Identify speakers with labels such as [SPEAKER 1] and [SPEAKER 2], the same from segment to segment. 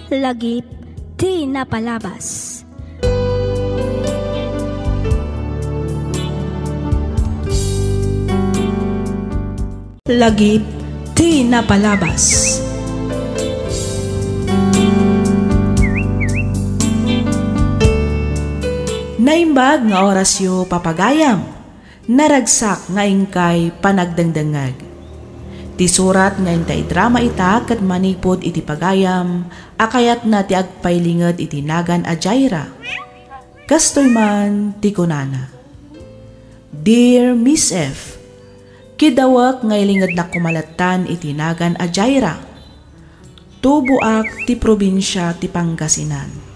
[SPEAKER 1] Lagip ti napalabas. Lagip ti napalabas. Naimbag nga orasyo papagayam, naragsak nga ingkay panagdangdangag. Ti surat nga intay drama ita kat manipod iti pagayam, akayat na ti agpaylinged iti nagan a Jaira. Kastoy man ti kunana. Dear Miss F, kidawak nga ilinged na kumalatan iti nagan a Jaira. Tubuak ti probinsya ti Pangasinan.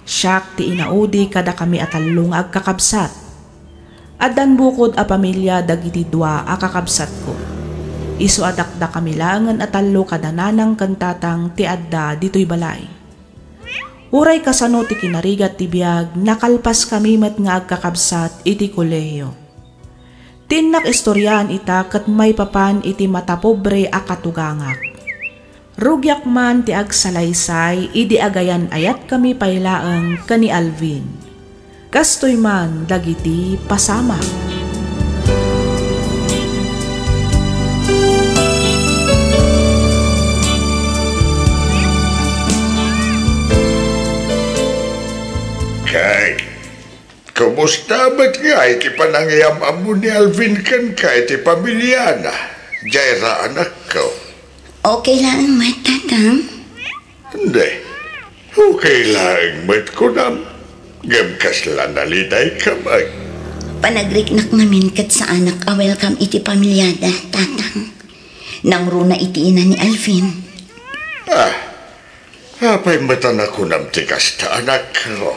[SPEAKER 1] Siyak ti inaudi kada kami atalong agkakabsat. Adan bukod a pamilya dagiti dua a kakabsat ko. Isu adakda kami langan atalo kadananang kantatang ti adda dito'y balay. Uray kasano ti kinarigat ti biyag, nakalpas kami met nga agkakabsat iti kolehiyo. Tinnak istoryan ita kat may papan iti matapobre a katugangak. Rugyak man ti agsalaysay, idi agayan ayat kami pailaang kani Alvin. Kastoy man dagiti pasama.
[SPEAKER 2] Kay, kumusta ba't nga iti panangyamam mo ni Alvin kan ka iti pamilya na? Jaira anak ko.
[SPEAKER 3] Okay lang mat, tatang?
[SPEAKER 2] Hindi. Okay lang mat ko nam. Gamkas lang nalitay kamay.
[SPEAKER 3] Panagriknak namin kat sa anak a welcome iti pamilyada, tatang. Namruna iti ina ni Alvin.
[SPEAKER 2] Apay matan ako nam tikas ta anak ko.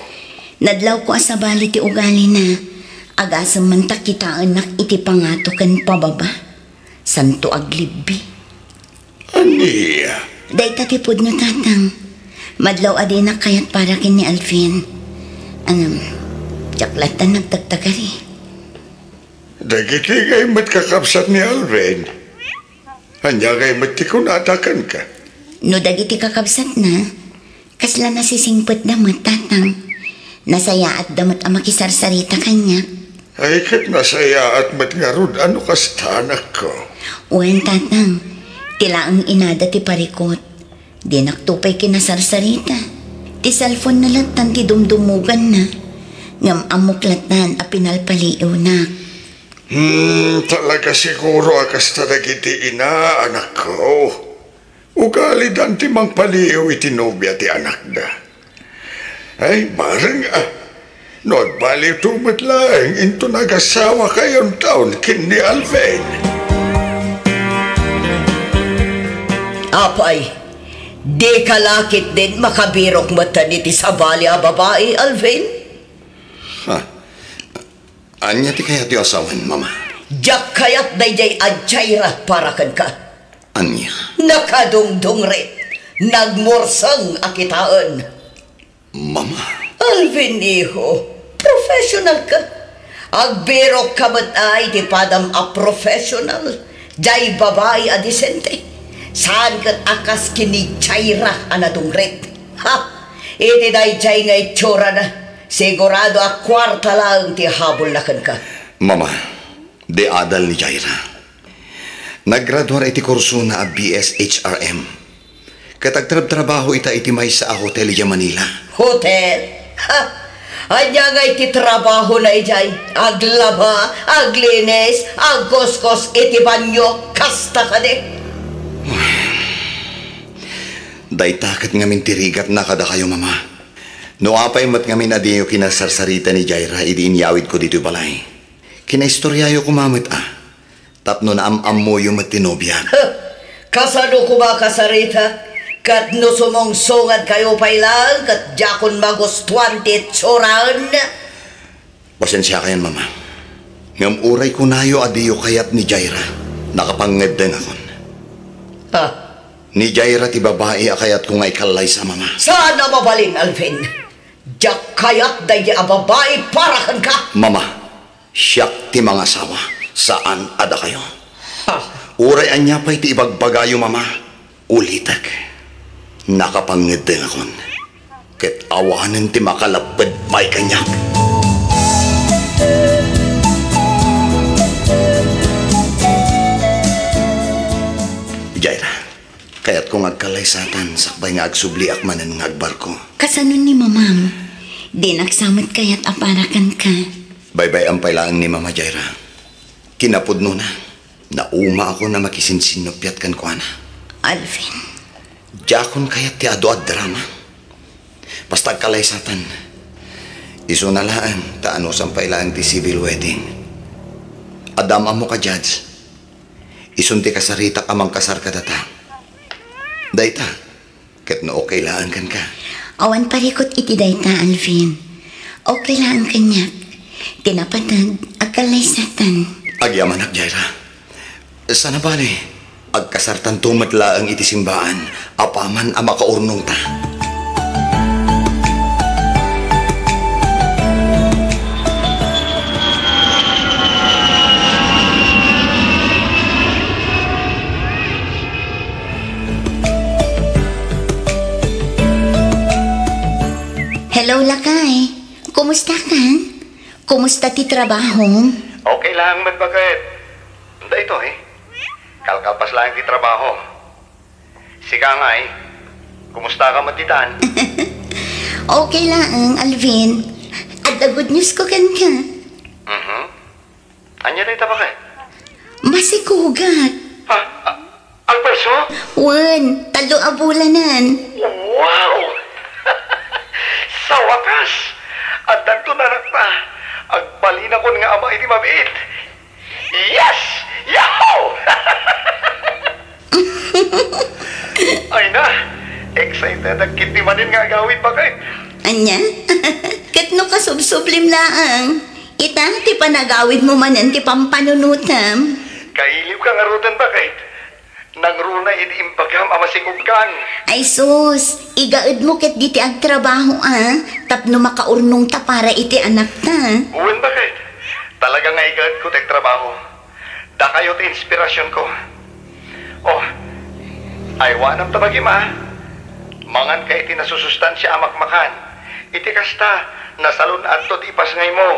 [SPEAKER 3] Nadlaw ko asabali ti ugali na agasam man takitaan nak iti pangato kan pababa. Santo aglibbi.
[SPEAKER 2] Aniya?
[SPEAKER 3] Day tatipod no, tatang. Madlaw adi na kayat para kin ni Alvin. Tsaklatan nagtagtagari.
[SPEAKER 2] Dagiti kay mat kakapsat ni Alvin. Hanya kay mat ti kunatakan ka.
[SPEAKER 3] No dagiti kakabsat na, kasla nasisingpet damat, tatang. Nasaya at damat ang makisarsarita kanya.
[SPEAKER 2] Ay kat nasaya at mat nga rod ano kasta anak ko.
[SPEAKER 3] Uwan, tatang. Tila ang inada ti parikot. Di naktupay kinasarsarita. Ti cellphone na latan ti dumdumugan na. Ngam amuklatan a pinalpaliw na.
[SPEAKER 2] Talaga siguro akasta dagiti ina anak ko. Ugali dan ti mang paliw iti nobya ti anak da. Ay, marang not baliw tumat lang into nagasawa kayong taon kin ni Alvin.
[SPEAKER 4] Apay, di kalakit din makabirok mata niti sabali a babae, Alvin?
[SPEAKER 5] Anya ti kaya ti asawan, mama?
[SPEAKER 4] Diyak kayat dayjay a Jaira para kan ka.
[SPEAKER 5] Anya?
[SPEAKER 4] Nakadungdung rin, nagmorsang akitaan.
[SPEAKER 5] Mama?
[SPEAKER 4] Alvin, iho, professional ka. Agbirok ka ba't ay di padam a professional? Jay babae a disente. Saan kat akas kini Jaira anadungret? Ha? Iti dayjay nga itsura na. Sigurado a kwarta lang ti habol na kan ka.
[SPEAKER 5] Mama, di adal ni Jaira. Naggraduar iti kurso na a BSHRM. Katagtrabaho ita iti may sa hotel iya Manila.
[SPEAKER 4] Hotel? Ha? Anya nga iti trabaho na ijay. Aglaba, aglinis, agkoskos iti banyo, kasta ka de.
[SPEAKER 5] Daytakat ngamin tirigat na kada kayo, mama. No apay mat ngamin adiyo kinasarsarita ni Jaira, idi inyawid ko dito balay. Kinaistoryayo ko mamit Tapno na am-am mo yung matinobyan.
[SPEAKER 4] Kasano ko ba kasarita? Kat no sumong sungad kayo pailang, kat jakon magustuan ti tsuran.
[SPEAKER 5] Pasensya kayan, mama. Ngam uray ko nayo adiyo kayat ni Jaira. Nakapanged din ako. Ni Jaira ti babae akayat ko nga ikalay sa mama.
[SPEAKER 4] Saan na mabalin, Alvin? Jak kayat dahi a babae para kan ka.
[SPEAKER 5] Mama, siyak ti mga asawa. Saan ada kayo?
[SPEAKER 4] Ha?
[SPEAKER 5] Uray anya pa'y ti ibagbagayo, mama. Ulitak. Nakapangiteng akon. Ket awanan ti makalapad may kanyak. Jaira, kaya't kung agkalaysatan, sakbay nga agsubli akmanan nga agbarko.
[SPEAKER 3] Kasanon ni mamam, di nagsamot kaya't aparakan ka.
[SPEAKER 5] Baybay ang pailaan ni Mama Jaira. Kinapudno na. Nauma ako na makisinsinopyat kan ko na.
[SPEAKER 3] Alvin.
[SPEAKER 5] Jakon kaya't ti ado at drama. Basta agkalaysatan. Iso na laan, taano sang pailaan ti civil wedding. Adama mo ka, Judge. Isunti ka sarita ka mang kasar ka data. Dayta, ket no okay laan kan ka.
[SPEAKER 3] Awan parikot iti dayta, Alvin. Okay lang kanyak. Tinapatag, agkalaysatan.
[SPEAKER 5] Agyaman ak, Jaira. Sana bali, agkasartan tumatla ang iti simbaan, apaman ang makaurnong ta.
[SPEAKER 3] Hello, Lakay. Kumusta ka? Kumusta ti trabaho?
[SPEAKER 5] Okay lang, Madbagay. Hindi ito Kalkalpas lang ti trabaho. Sika nga kumusta ka matitan?
[SPEAKER 3] Okay lang, Alvin. At the good news ko kan ka.
[SPEAKER 5] Anya na ita ba kay?
[SPEAKER 3] Masikugat.
[SPEAKER 5] Ha? Alperso?
[SPEAKER 3] Wan, talo abulanan.
[SPEAKER 5] Wow! Sa wakas! At danto na nakta. Agbalina ko nga ama iti mabit. Yes! Yahoo! Ay na! Excited ang kitimanin nga gawin ba kayo?
[SPEAKER 3] Anya? Katno ka subsublim laang. Ita, ti panagawid mo manan ti pampanunutam.
[SPEAKER 5] Kailiw ka nga rutan ba kayo? Nangruna iti impagam amasikugkan.
[SPEAKER 3] Ay sus, igaad mo ket diti agtrabaho tapno makaurnong ta para iti anak ta.
[SPEAKER 5] Uwan ba kayo? Talaga nga igad ko tek trabaho. Da kayo ti inspirasyon ko. Oh, aywanam tabagi mangan ka iti nasusustansya amakmakan. Iti kasta, nasalun at tot ipasngay mo.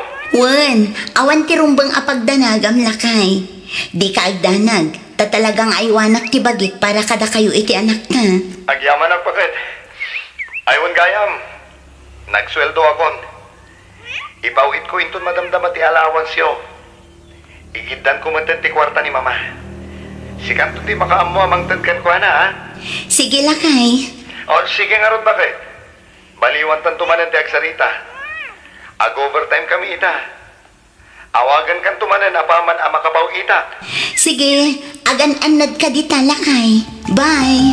[SPEAKER 3] Wan, awan ti rumbang apagdanagam Lakay. Di ka agdanag, talagang aywanak ti bagit para kada kayo iti anak ta.
[SPEAKER 5] Agyaman ang pakit. Aywan gayam, nagsweldo akon. Ibawit ko inton madamdama ti allowance yo. Igiddan ko man ti kwarta ni mama. Sikanto ti makaammo amang tadkan ko na
[SPEAKER 3] Sige Lakay.
[SPEAKER 5] O sige nga ron bakit? Baliwan tan tumanan ti agsarita. Ag-overtime kami ita. Awagan kan tumanan apaman ang makabaw ita.
[SPEAKER 3] Sige, agan-anad ka dita Lakay. Bye.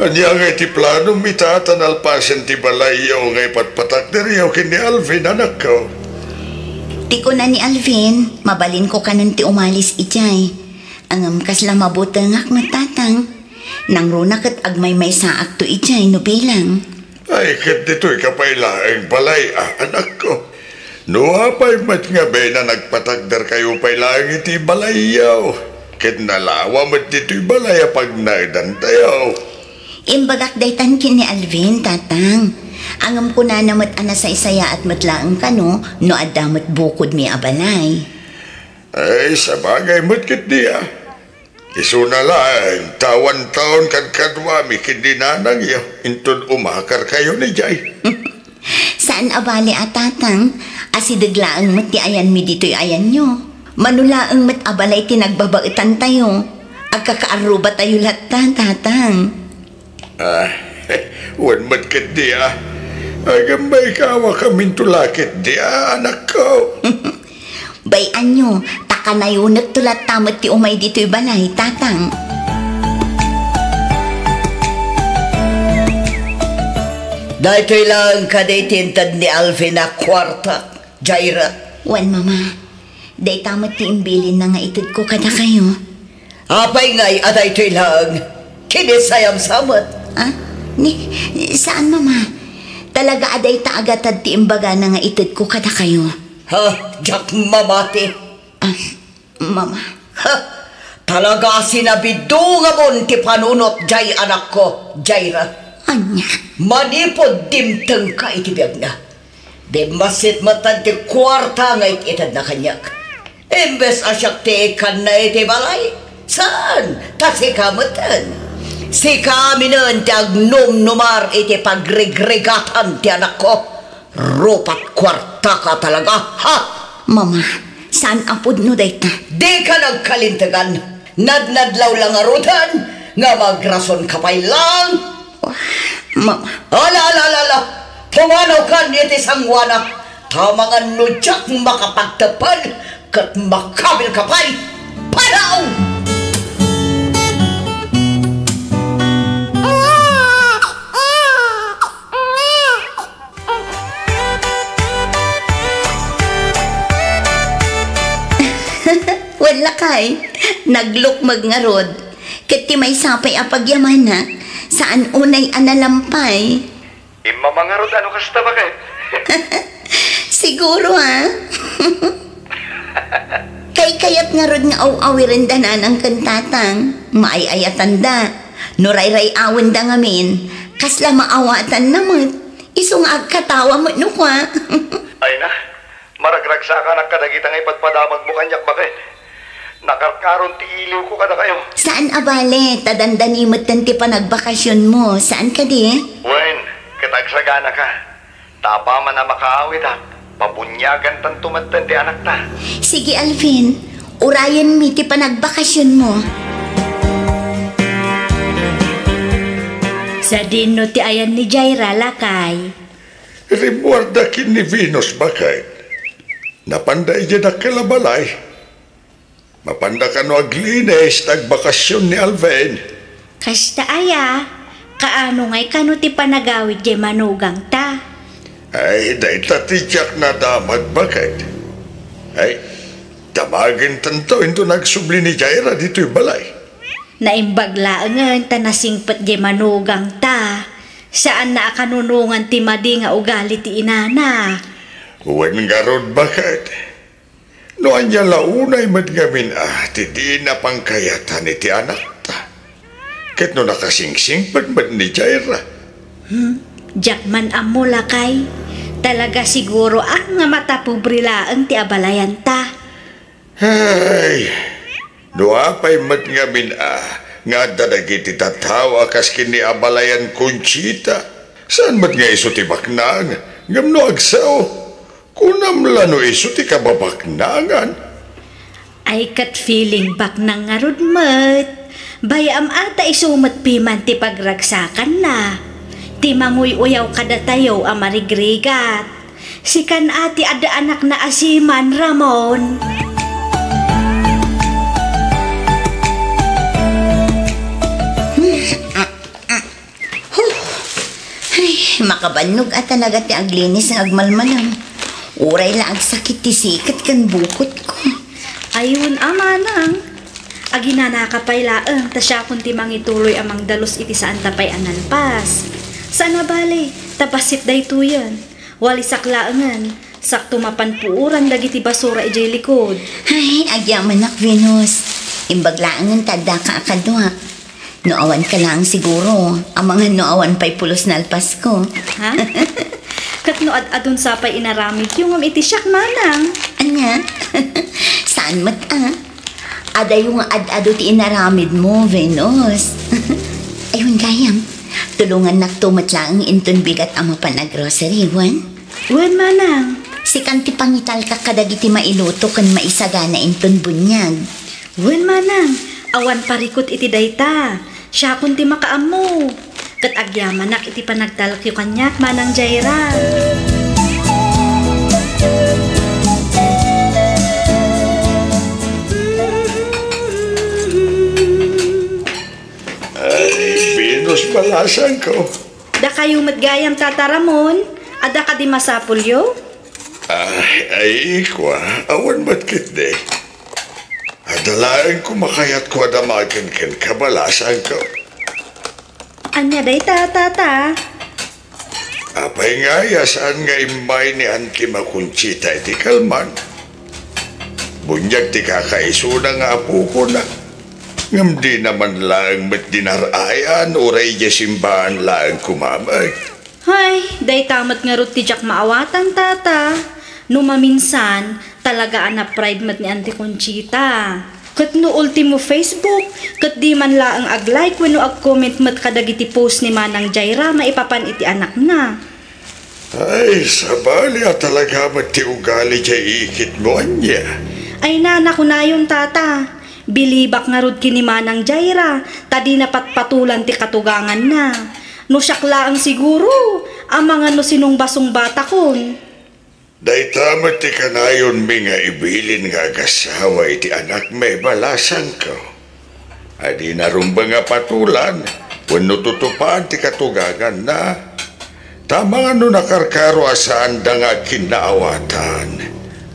[SPEAKER 2] Anya nga iti plano mitatan alpasan ti balayo nga ipatpatak diriyo kini Alvin anak ko.
[SPEAKER 3] Tiko na ni Alvin, mabalin ko kanon ti umalis ijay. Angam kasla mabutangak na tatang. Nang runa kat agmay may saak to ijay no bilang.
[SPEAKER 2] Ay, kat dito'y kapailaeng balay, anak ko. Nuapay mat nga be na nagpatagdar kayo pailaeng iti balayaw. Kat nalawa mat dito'y balay pag naidan tayo.
[SPEAKER 3] Imbagak daytan kin ni Alvin, tatang. Angam ko na namat ana sa isaya at matlaang kano, no adamot bukod mi abalay.
[SPEAKER 2] Ay, sa bagay mat kit diya. Iso na lang, tawan-taon kadkadwami kindinanang iyo. Intun umakar kayo ni Jay.
[SPEAKER 3] Saan abali at tatang? Asidaglaang mat ti ayan mi dito'y ayan nyo. Manulaang mat abalay tinagbabaitan tayo. Agkakaaruba tayo lahat tatang.
[SPEAKER 2] Wan mat kit diya. Agambay kawa kaming tulakit diya, anak ko.
[SPEAKER 3] Bayan nyo, takanayo nagtulat tamat ti umay dito'y balay, tatang.
[SPEAKER 4] Dahil lang kaday tintad ni Alvin na kwarta, Jaira.
[SPEAKER 3] Wan, mama. Day tamat ti imbilin na nga itid ko kada kayo.
[SPEAKER 4] Apay nga'y aday lang. Kinisayam samat.
[SPEAKER 3] Saan, mama? Talaga aday ta agatad ti imbaga na nga itid ko kada kayo.
[SPEAKER 4] Ha? Jack mamati.
[SPEAKER 3] Mama.
[SPEAKER 4] Ha? Talaga sinabido nga mon ti panunot jay anak ko, Jaira.
[SPEAKER 3] Anya?
[SPEAKER 4] Manipod dimteng ka iti biyag na. Di masit matan ti kwarta nga ititad na kanyak. Imbes asyak ti ikan na iti balay. Saan? Kasi kamatan. Si kami nun ti agnum-numar iti pagregregatan ti anak ko. Rupat kwarta ka talaga, ha?
[SPEAKER 3] Mama, saan apod no dayta?
[SPEAKER 4] Di ka nagkalintagan. Nadnadlaw lang arutan, nga magrason kapay lang.
[SPEAKER 3] Mama.
[SPEAKER 4] Ala. Pumanaw ka niti sangwana. Tamangan nudyak makapagtapan, kat makabil kapay. Panaw!
[SPEAKER 3] Wala kay, naglukmag nga rod. Kati may sapay apagyaman na, saan unay analampay?
[SPEAKER 5] Imamangarod ano kasta ba kay?
[SPEAKER 3] Siguro ha? Kay kayat nga rod nga aw-awirin da na ng kantatang, maayayatan da, nuray-ray awan da ngamin, kasla maawatan namot, isong agkatawa mo no kwa.
[SPEAKER 5] Ay na, maragragsa ka ng kadagitang ipagpadamag mo kanyak ba kay? Nakarkaron ti iliw ko kada kayo.
[SPEAKER 3] Saan abale, tadandanimot tanti pa nagbakasyon mo, saan ka di?
[SPEAKER 5] Wen, katagsagana ka. Tapa man na makaawit ha. Pabunyagan tan tumadtan ti anak ta.
[SPEAKER 3] Sige Alvin, urayan mi ti pa nagbakasyon mo.
[SPEAKER 6] Sa dino ti ayan ni Jaira lakay.
[SPEAKER 2] Rimuarda kin ni Venus bakay. Napanday dyan na kalabalay. Mapanda ka no aglines nagbakasyon ni Alvin.
[SPEAKER 6] Kasta aya, kaano ngay kano ti panagawid jay manugang ta?
[SPEAKER 2] Ay, dahi tatityak na damag bakit? Ay, damagin tanto ito nagsubli ni Jaira dito'y balay.
[SPEAKER 6] Naimbaglaangan ta nasingpat jay manugang ta. Saan na akanunungan ti madi nga ugali ti inana?
[SPEAKER 2] Uwan nga rod bakit? No anya launay madgamin ti di na pangkayatan iti anak ta. Ket no nakasingsing pagmad ni Jaira.
[SPEAKER 6] Jakman amo lakay. Talaga siguro nga matapubrilaan ti abalayan ta.
[SPEAKER 2] Ay, no apay madgamin nga dadagi ti tatawa kas kini abalayan Conchita. Saan mat nga iso ti baknang? Ngam no agsaw. Kunam lano iso ti kababaknangan.
[SPEAKER 6] Ay kat feeling bak nang ngarudmat. Bayam ata isumat piman ti pagragsakan na. Ti manguy uyaw kada tayo amarigrigat. Sikan ati ada anak na asiman Ramon.
[SPEAKER 3] Ay, makabanog at talaga ti aglinis ng agmalmalang. Uray la agsakit ti sikat kan bukot ko.
[SPEAKER 6] Ayun amanang. Agina nakapay laang tasya kun ti mangituloy amang dalos iti saan tapay analpas. Saan na bali? Tapasit day tuyan. Walisak laangan. Sakto mapanpuuran dagiti basura ijay likod.
[SPEAKER 3] Ay, agyaman nak Venus. Imbaglaangan tada ka akadwak. Noawan ka lang siguro. Ang mga noawan pa'y pulos na alpas ko.
[SPEAKER 6] Ha? Kat noad adun sapay inaramid yung iti siyak manang.
[SPEAKER 3] Anya? Saan mat Ada yung ad-ado ti inaramid mo, Venus. Ayun gayam. Tulungan naktumat lang ang inton bigat ang mapanagrocery, Juan.
[SPEAKER 6] Wan manang.
[SPEAKER 3] Si kanti pangital ka kadagiti mailuto kan maisagana inton bunyag.
[SPEAKER 6] Wan manang. Awan parikot iti dayta. Siya kun ti makaamo. Kat agyamanak iti panagtalak yung kanyak manang Jaira.
[SPEAKER 2] Ay, Venus palasan ko.
[SPEAKER 6] Da kayo matgayam tataramon. Ada ka di masapulyo?
[SPEAKER 2] Ay, kwa, awan ba't de. Adalaan ko makayat ko adamagan kan kabalasan ko.
[SPEAKER 6] Anya day tata.
[SPEAKER 2] Apay nga saan nga imay ni Auntie Makunchita iti kalman. Bunyag ti kakaisuna nga apo ko na. Ngam di naman lang met dinarayan uray simbahan lang kumamay.
[SPEAKER 6] Hay, day tamat nga rot ti Jack maawatan tata. Numaminsan, talaga anak pride mat ni Auntie Conchita. Kat no ultimo Facebook, kat di man laang ag-like wenno ag-comment mat kadagiti post ni Manang Jaira maipapan iti anak na.
[SPEAKER 2] Ay, sabali talaga mati ugali jay ikit mo anya.
[SPEAKER 6] Ay nana ko na yun tata. Bilibak nga rod kini Manang Jaira, tadi na patpatulan ti katugangan na. No syakla ang siguro, ang mga no sinong basong bata kon.
[SPEAKER 2] Day tamat ti kanayon mi nga ibilin nga agasawa iti anak may balasan ko. Adi narumba nga patulan, wano tutupaan ti katugangan na. Tama nga no nakarkaro asaan da nga kinaawatan.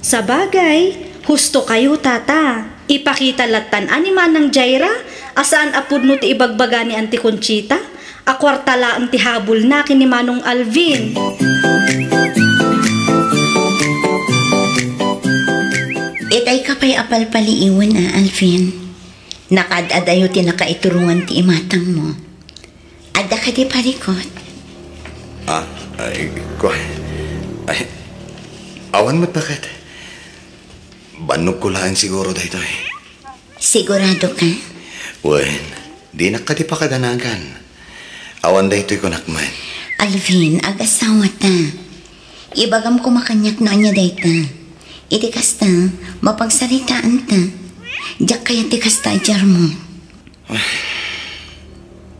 [SPEAKER 6] Sa bagay, husto kayo tata. Ipakita latan ani Manang Jaira, asaan apud no ti ibagbaga ni Auntie Conchita, akwartala ang ti habol na kini Manong Alvin.
[SPEAKER 3] Itay kapay apal paliiwan Alvin. Nakadadayo ti nakaiturungan ti imatang mo. Adda ka di parikot.
[SPEAKER 5] Awan mo't bakit? Banog ko lang siguro dahito eh.
[SPEAKER 3] Sigurado ka?
[SPEAKER 5] Wen, di na ka di pa kadanagan. Awan dahito'y kunakman.
[SPEAKER 3] Alvin, ag-asawa ta. Ibagam ko makanyak na anya dayta. Iti kasta, mapagsaritaan ta. Diyak kaya ti kasta ajar mo.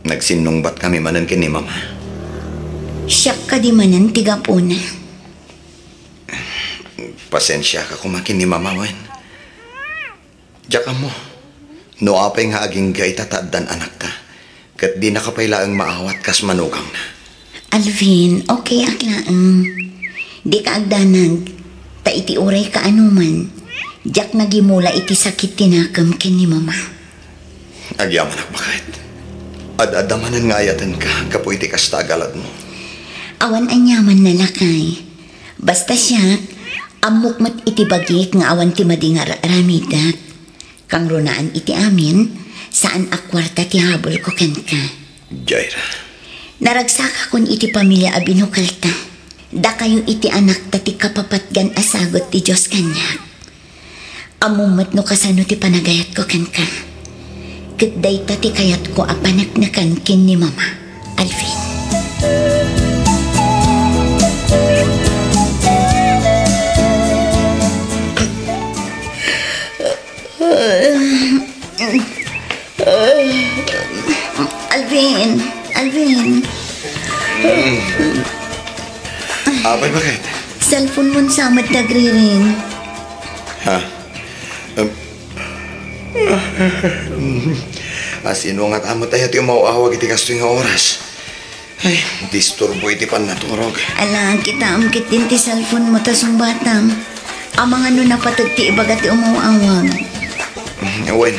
[SPEAKER 5] Nagsinungbat kami manan kini mama.
[SPEAKER 3] Siyak ka di manan tiga po na.
[SPEAKER 5] Pasensya ka kumakin ni mama wen. Diyak mo. No apay nga aging gay tataddan anak ta. Kat di nakapayla ang maawat kas manugang na.
[SPEAKER 3] Alvin, okay aklaan. Di ka agdanag. Ta iti uray ka anuman. Diyak nagimula iti sakit tinakam kin ni mama.
[SPEAKER 5] Agyaman ak bakit? Ad-adamanan nga ayatan ka kapo iti kastagalad mo.
[SPEAKER 3] Awan anyaman na lakay. Basta siya, amok mat iti bagik nga awan ti madingar ramidat. Kang runaan iti amin, saan akwarta ti habol ko ken ka.
[SPEAKER 5] Jaira.
[SPEAKER 3] Naragsaka kun iti pamilya a binukal ta. Da kayo iti anak ta ti kapapatgan asagot ti Diyos kanyak. Amumat no kasano ti panagayat ko ken ka. Kitday ta ti kayat ko apanak na kin ni mama, Alvin. Alvin.
[SPEAKER 5] Abay bakit?
[SPEAKER 3] Cellphone mo samad nagre-ring.
[SPEAKER 5] Ha? Asino nga tamo tayo iti mauawag iti kasto nga oras. Ay, disturbo iti pan naturog.
[SPEAKER 3] Alang kita amkit din ti cellphone mo tasong batam. Ang mga no napatag ti ibaga ti umauawag.
[SPEAKER 5] Wen.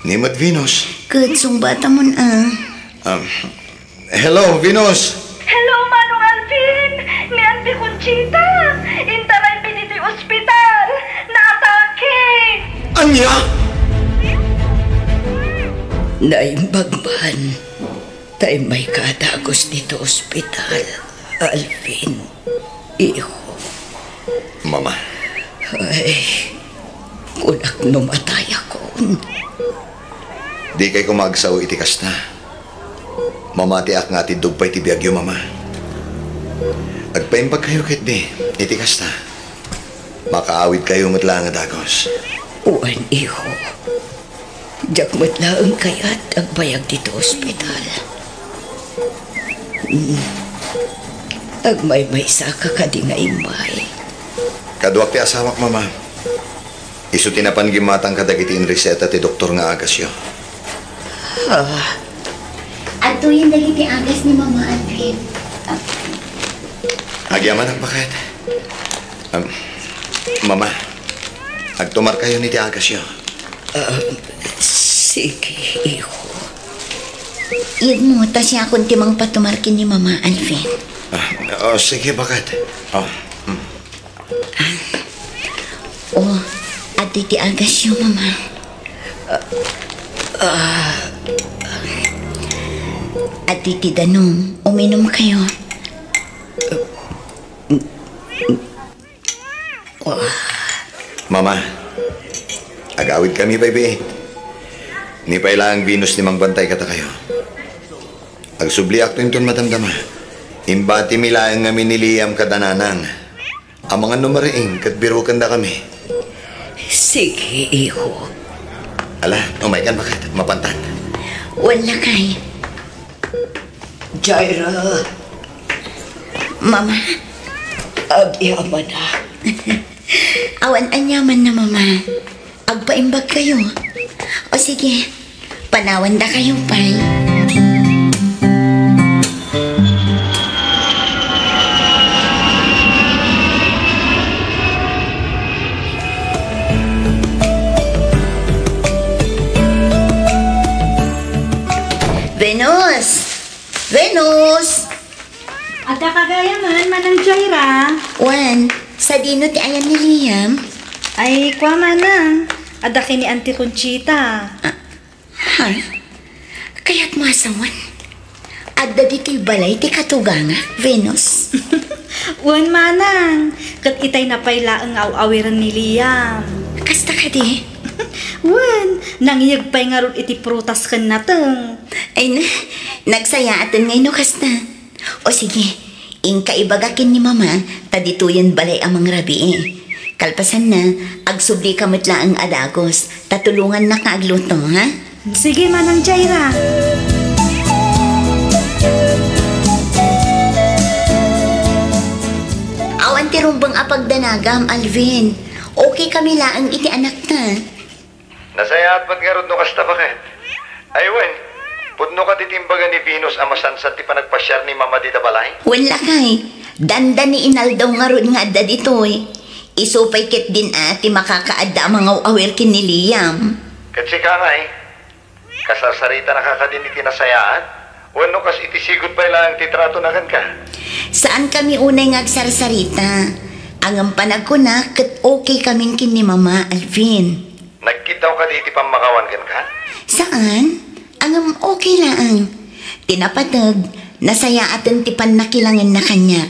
[SPEAKER 5] Nimad Venus.
[SPEAKER 3] Kutsong bata mo na.
[SPEAKER 5] Hello, Venus.
[SPEAKER 6] Hello, Manong Alvin! Ni Auntie Conchita! Intaray mi dito yung ospital! Naatake!
[SPEAKER 5] Anya?
[SPEAKER 4] Naimbagman. Tayo may kadagos dito ospital. Alvin. Iho.
[SPEAKER 5] Mama.
[SPEAKER 4] Ay, kunak numatay ako.
[SPEAKER 5] Di kay kumagsaw iti kasta. Mamati ak nga ti dugpay ti biyagyo, mama. Agpaimbag kayo kahit di, iti kasta. Makaawid kayo matla nga dagos.
[SPEAKER 4] Uwan, iho. Diyak matlaang kayat ang bayag dito ospital. Agmay-may saka ka di nga imay.
[SPEAKER 5] Kaduak ti asawak, mama. Isu tinapan gimatang kadagiti in reseta ti doktor nga agasyo.
[SPEAKER 3] Ato yung dagiti agas ni Mama Alvin.
[SPEAKER 5] Agyaman ang bakit? Mama, agtumar kayo ni ti agasyo.
[SPEAKER 4] Sige, iho.
[SPEAKER 3] Iyad mo, ta siya akong timang patumarkin ni Mama Alvin.
[SPEAKER 5] Sige, bakit?
[SPEAKER 3] Oh, at iti agas yung mama. At iti danong, uminom kayo.
[SPEAKER 5] Mama, agawid kami, baby. Ni pailang Venus ni Mangbantay kata kayo. Agsubli akto inton madamdama. Imbati milaang nga miniliyam kadananan. Ang mga numariing kat biro kanda kami.
[SPEAKER 4] Sige, iho.
[SPEAKER 5] Ala, umaykan bakit? Mapantan.
[SPEAKER 3] Wala kay.
[SPEAKER 4] Jaira,
[SPEAKER 3] Mama,
[SPEAKER 4] agyaman na.
[SPEAKER 3] awan anyaman na mama. Agpaimbag kayo. O sige, panawan da kayo, pay. Venus! Venus!
[SPEAKER 6] Ada kagayaman, Manang Jaira.
[SPEAKER 3] Wan, sa dino ti ayan ni Liam.
[SPEAKER 6] Ay, kwa Manang. Ada kini Auntie Conchita.
[SPEAKER 3] Ha? Kaya't masawan. Adda dito'y balay ti katuganga, Venus.
[SPEAKER 6] Wan Manang. Kat itay napayla ang aw-awiran ni Liam.
[SPEAKER 3] Kasta ka di?
[SPEAKER 6] Wan, nangyagpay nga ron iti prutas kan natang.
[SPEAKER 3] Ay na, nagsaya atin ngayon kasta. O sige, inkaibaga ni mama, tadituyan balay amang rabi eh. Kalpasan na, agsubli kamitla ang adagos, tatulungan na kaagluto, ha?
[SPEAKER 6] Sige, Manang Jaira.
[SPEAKER 3] Awan ti rumbang apagdanagam, Alvin. Okay kami laang iti anak na.
[SPEAKER 5] Nasaya at matgarod no kasta bakit? Aywan, pudno ka titimbaga ni Venus amasansan ti panagpasyar ni Mama Dita Balay?
[SPEAKER 3] Wala kay, danda ni inaldaw nga ron nga adda ditoy. Isupay ket din ati makakaadda mga awir kin ni Liam.
[SPEAKER 5] Kasi ka nga kasarsarita nakakadin iti nasayaan? Wano kas itisigot pa ilang titrato na kan ka?
[SPEAKER 3] Saan kami unay ngagsarsarita? Ang panagkunak ket okay kaming kin ni Mama Alvin.
[SPEAKER 5] Nagkitaw ka diti pamakawan kan ka?
[SPEAKER 3] Saan? Ang okay lang. Tinapatag, nasaya atin ti panakilangan na kanya.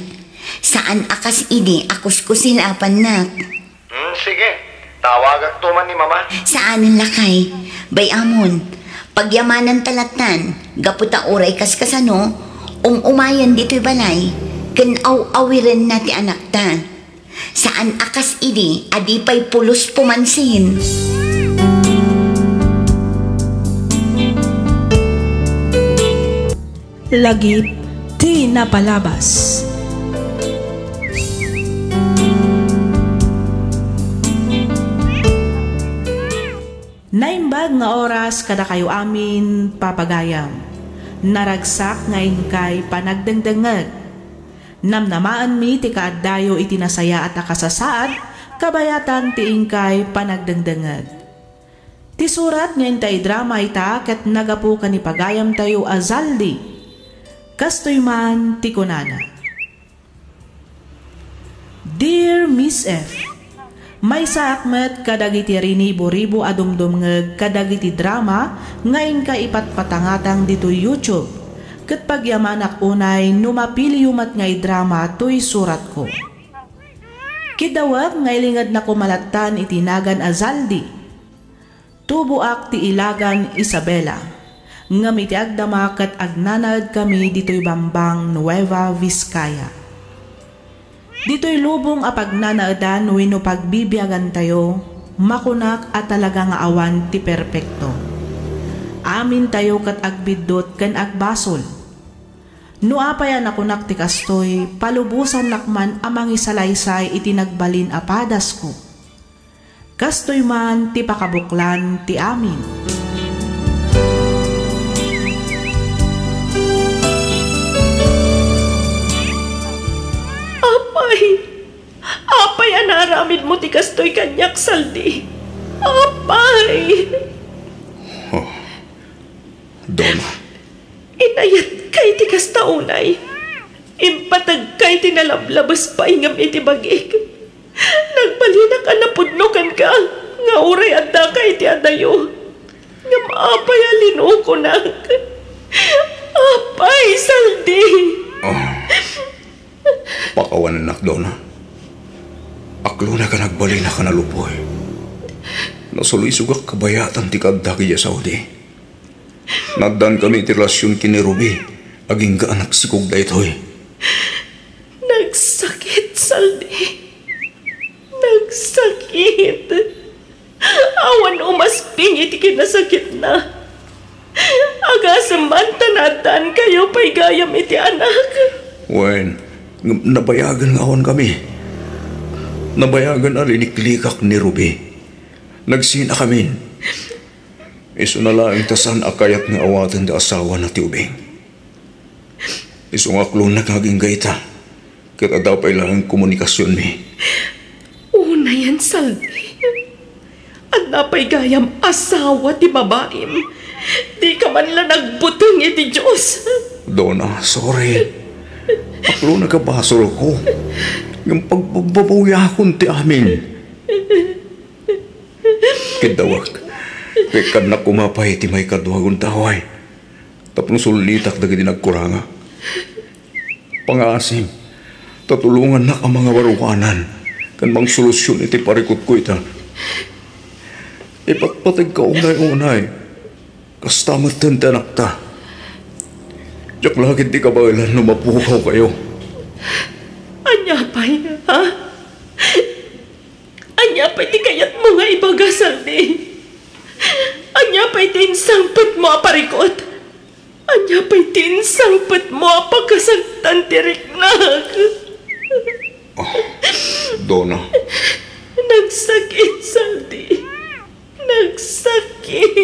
[SPEAKER 3] Saan akas ini akus ko silapan nak.
[SPEAKER 5] Sige. Tawagak tuman ni Mama.
[SPEAKER 3] Saan ang lakay? Bayamon, pagyamanan talatan, gaputa uray kaskasano, umayan dito'y balay, kanaw-awiren na ti anak ta. Saan akas ini, adipay pulos pumansin.
[SPEAKER 1] Lagip ti napalabas. Naimbag nga oras kada kayo amin papagayam. Naragsak ngayon kay panagdengdengag. Namnamaan mi ti kaaddayo itinasaya at akasasaad, kabayatan ti ingkay panagdengdengag. Ti surat ngayon tayo drama ita ket nagapu ka ni pagayam tayo azaldi. Kastoy man ti kunana. Dear Miss F, may saakmet kadagiti rinibo-ribo adumdumngeg kadagiti drama ngayon ka ipatpatangatang dito YouTube. Ket pagyamanak unay numapiliyumat ngay drama tuy surat ko. Kidawag ngay lingad na kumalatan itinagan azaldi. Tubuak ti ilagan Isabela. Ngamiti agdama ket agnanad kami dito'y Bambang, Nueva Vizcaya. Dito'y lubong apagnanaadan wenno pagbibiyagan tayo, makunak at talaga nga awan ti perpekto. Amin tayo kat agbiddot ken agbasol. No apayan nakunak ti kastoy, palubusan nakman amang isalaysay itinagbalin apadas ko. Kastoy man ti pakabuklan ti amin.
[SPEAKER 7] Apay anaramid mo ti kastoy kanyak saldi. Apay.
[SPEAKER 2] Oh, Donna.
[SPEAKER 7] Inayat kay ti kastaunay. Impatag kay ti nalablabas pa ingam iti bagik. balina ka napudnokan ka. Nga uray adda ka iti adayo. Nga maapay alino ko na. Apay, Saldi.
[SPEAKER 8] Pakawanan nak daw na. Aklo na ka nagbalina ka na lupoy. Nasuloy sugak kabayatan ti kadda kaya Saudi. Naddan kami ti relasyon kini Ruby. Aging ka anak sikog da ito'y.
[SPEAKER 7] Nagsakit, Saldi. Nagsakit. Awan umasping iti kinasakit na. Agasaman tanadan kayo pa'y gayam iti anak.
[SPEAKER 8] Wen, nabayagan nga awan kami. Nabayagan aliniklikak ni Ruby. Nagsina kami. Iso na lang tasan akayat nga awatan da asawa na ti ubing. Iso nga klon na kaging gaita. Kita daw pa ilang komunikasyon mi.
[SPEAKER 7] Una yan, Saldi. At napay gayam asawa ti babaim. Di ka man lang nagbutang iti Diyos.
[SPEAKER 8] Donna, sorry. Aklo nagkabasol ko. Yung pagbabawiyakon ti amin. Kidawag. Pekad na kumapay ti may kadwagon taway. Tapos sulitak na gini nagkuranga. Pangasim. Tatulungan na ang mga warukanan. Kan mang solusyon iti parikot ko ita. Ipatpatag ka unay-unay. Kastamat tanda nakta. Diyak lagi di kabailan lumapukaw kayo.
[SPEAKER 7] Anyapay, ha? Anyapay ti kayat mo nga ibaga, Saldi. Anyapay tinsangpet mo aparikot. Anyapay tinsangpet mo apagkasagtan tiriknak.
[SPEAKER 8] Donna.
[SPEAKER 7] Nagsakit, Saldi. Nagsakit.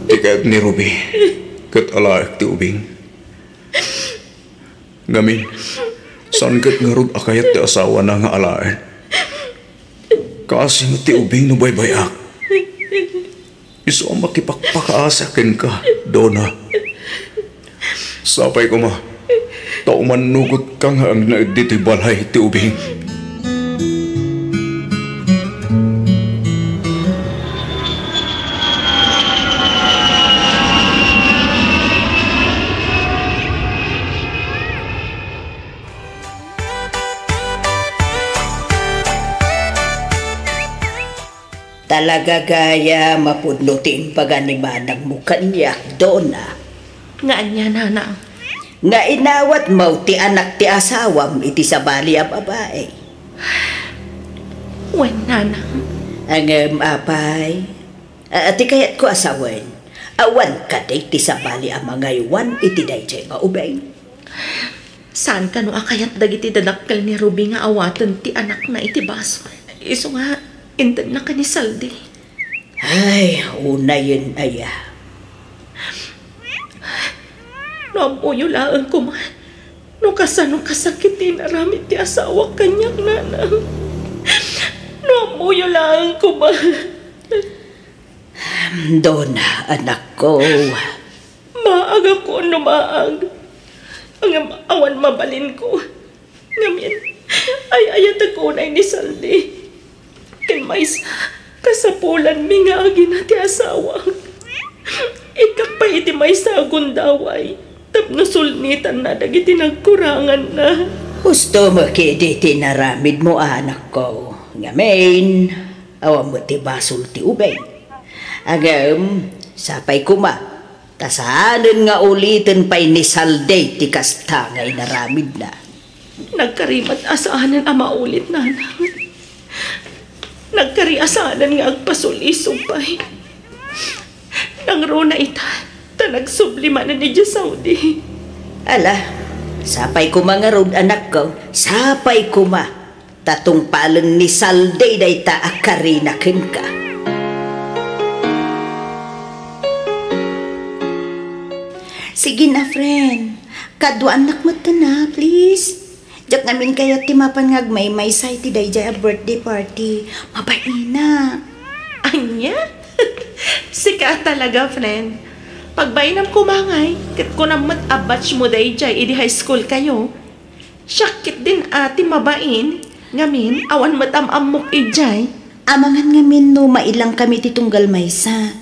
[SPEAKER 8] Di kaya't ni Ruby. Kat alaak ti ubing. Ngamin. Saan kat nga rod akayat ti asawa na nga alaen. Kasi nga ti ubing no baybayak. Iso ang makipagpakaasakin ka, Donna. Sapay ko ma. Tauman nugot ka nga ang naiditi balay ti ubing.
[SPEAKER 4] Talaga gaya mapudnutin paganimanang mo kanyak, Donna.
[SPEAKER 7] Nga anya, nanang.
[SPEAKER 4] Nga inawat mo ti anak ti asawam iti sabali a babae.
[SPEAKER 7] Wen, nanang.
[SPEAKER 4] Ang apay. Ati kayat ko asawen. Awan ka ti sabali a mga iwan iti dayjay nga ubay.
[SPEAKER 7] Saan ka no akayat dagiti dadakkel ni Ruby nga awatan ti anak na iti baso? Iso nga, indan na ka ni Saldi.
[SPEAKER 4] Ay, una yun aya.
[SPEAKER 7] No amuyo laan ko man. No kasano kasakit naramit ti asawa kanyang nanang. No amuyo laan ko man.
[SPEAKER 4] Donna, anak ko.
[SPEAKER 7] Maag ako no maag. Ang awan mabalin ko. Ngamin, ay ayat ako na ni Saldi. Ken mais kasapulan mi nga agi na ti asawa. Ikapay iti may sagun daway. Tapno sulnitan na dagiti nagkurangan na.
[SPEAKER 4] Gusto mo kidi tinaramid mo anak ko. Ngamin, awam mo ti basol ti ubay. Agam, sapay kuma. Tasahanan nga ulitin pa'y ni Salday ti kastangay naramid na.
[SPEAKER 7] Nagkarimat asahanan ang maulit, nanang. Nagkariasanan nga agpasulisupay. Nangro na ita, ta nagsublima na ni Saudi.
[SPEAKER 4] Ala, sapay kuma nga rod anak ko, sapay kuma. Tatong palang ni Salday day ta akarinakin ka. Sige na, friend. Kadwa anak mo na, please. Diyak namin kaya timapan ngagmay say ti dayjay a birthday party. Mabaina.
[SPEAKER 7] Anya? Sika talaga, friend. Pagbainam kumangay, kat ko namat a batch mo dayjay, idi high school kayo. Syakit din ati mabain. Ngamin, awan matamamok ijay.
[SPEAKER 3] Amangan ngamin no mailang kami ti tunggal maysa.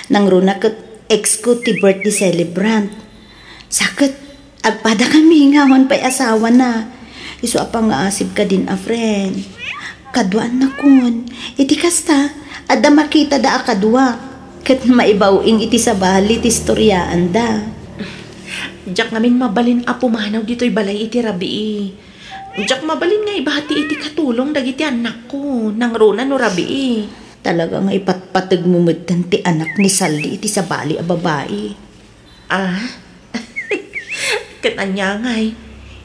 [SPEAKER 3] Nang runa ket ex ko ti birthday celebrant. Sakit, agpada kami ngawan pa'y asawa na. Iso apang nga asib ka din a friend. Kaduan na kun. Iti kasta, ada makita da akadwa. Ket maibawing iti sabali ti storyaan da.
[SPEAKER 7] Jak ngamin mabalin a pumanaw dito'y balay iti rabii. Jak mabalin nga ibahati iti katulong dagiti anak ko. Nang runa no rabii.
[SPEAKER 3] Talaga nga ipatpatag mo ti anak ni Saldi iti sabali a babae.
[SPEAKER 7] Katanya ngay,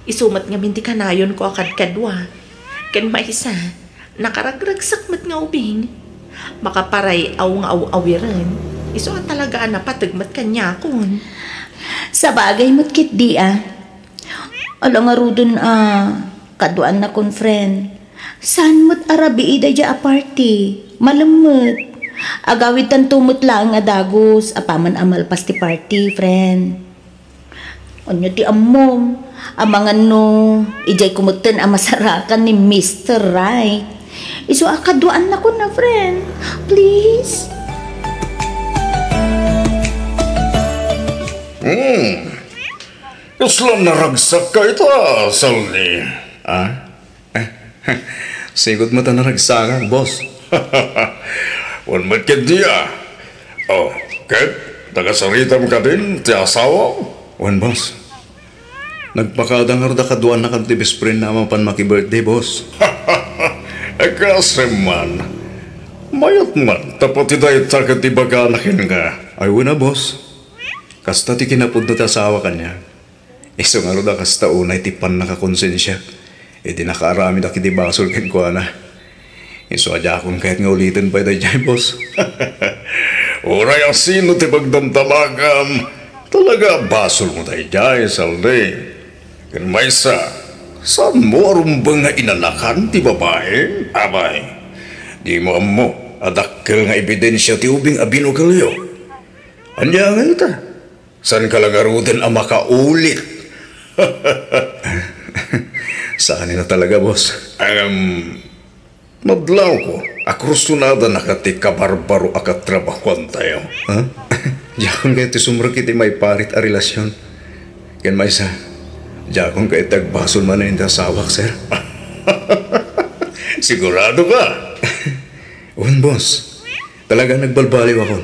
[SPEAKER 7] isumat nga minti kanayon ko akad kadwa. Ken maisa, nakaragragsak mat nga ubing. Makaparay aw nga awiran. Iso at talaga na patagmat kanya kon.
[SPEAKER 3] Sa bagay mo't kit di Alang nga rudon kaduan na kon friend. Saan mo't arabi ida dya a party? Malamot. Agawid tan tumot lang nga dagos. Apaman amal pas ti party, friend. Onyo ti amom. Amangan no, ijay kumutan masarakan ni Mr. Right. Iso akaduan na ko na, friend. Please.
[SPEAKER 2] Islam na ragsak ka ito, Saldi.
[SPEAKER 8] Sigot mo ta naragsakan, boss.
[SPEAKER 2] Wan mat ka diya. Ket, tagasaritam ka din, ti asawa?
[SPEAKER 8] Wan, boss. Nagpakadangar da kaduan na kanti besprin naman pan maki-birthday, boss.
[SPEAKER 2] Kasi man, mayat man, tapos ito'y takat ibaganakin nga.
[SPEAKER 8] Ay, wala, boss. Kasta ti kinapod na ti asawa kanya. Iso nga ro da kasta unay ti pan nakakonsensya. E di nakaarami da kiti basol ken ko na. Iso adya akong kahit nga ulitin pa ito dyan, boss.
[SPEAKER 2] Uray ang sino ti bagdamtalagam. Talaga basol mo tayo dyan, Saldi. Kan maysa, saan mo arumbang nga inanakan ti babae? Abay, di mo amo, adakkel nga ebidensya ti ubing abino kalyo. Anya nga ita? Saan ka lang arutin ang makaulit?
[SPEAKER 8] Saan na talaga, boss?
[SPEAKER 2] Madlaw ko, akrusunada nakati kabarbaro akatrabahuan tayo.
[SPEAKER 8] Ha? Diakon kayo ti sumrak iti may parit a relasyon. Ken maysa, diakon kayo tagbasol man na yung tasawak, sir.
[SPEAKER 2] Sigurado ka?
[SPEAKER 8] Un, boss. Talaga nagbalbaliw ako.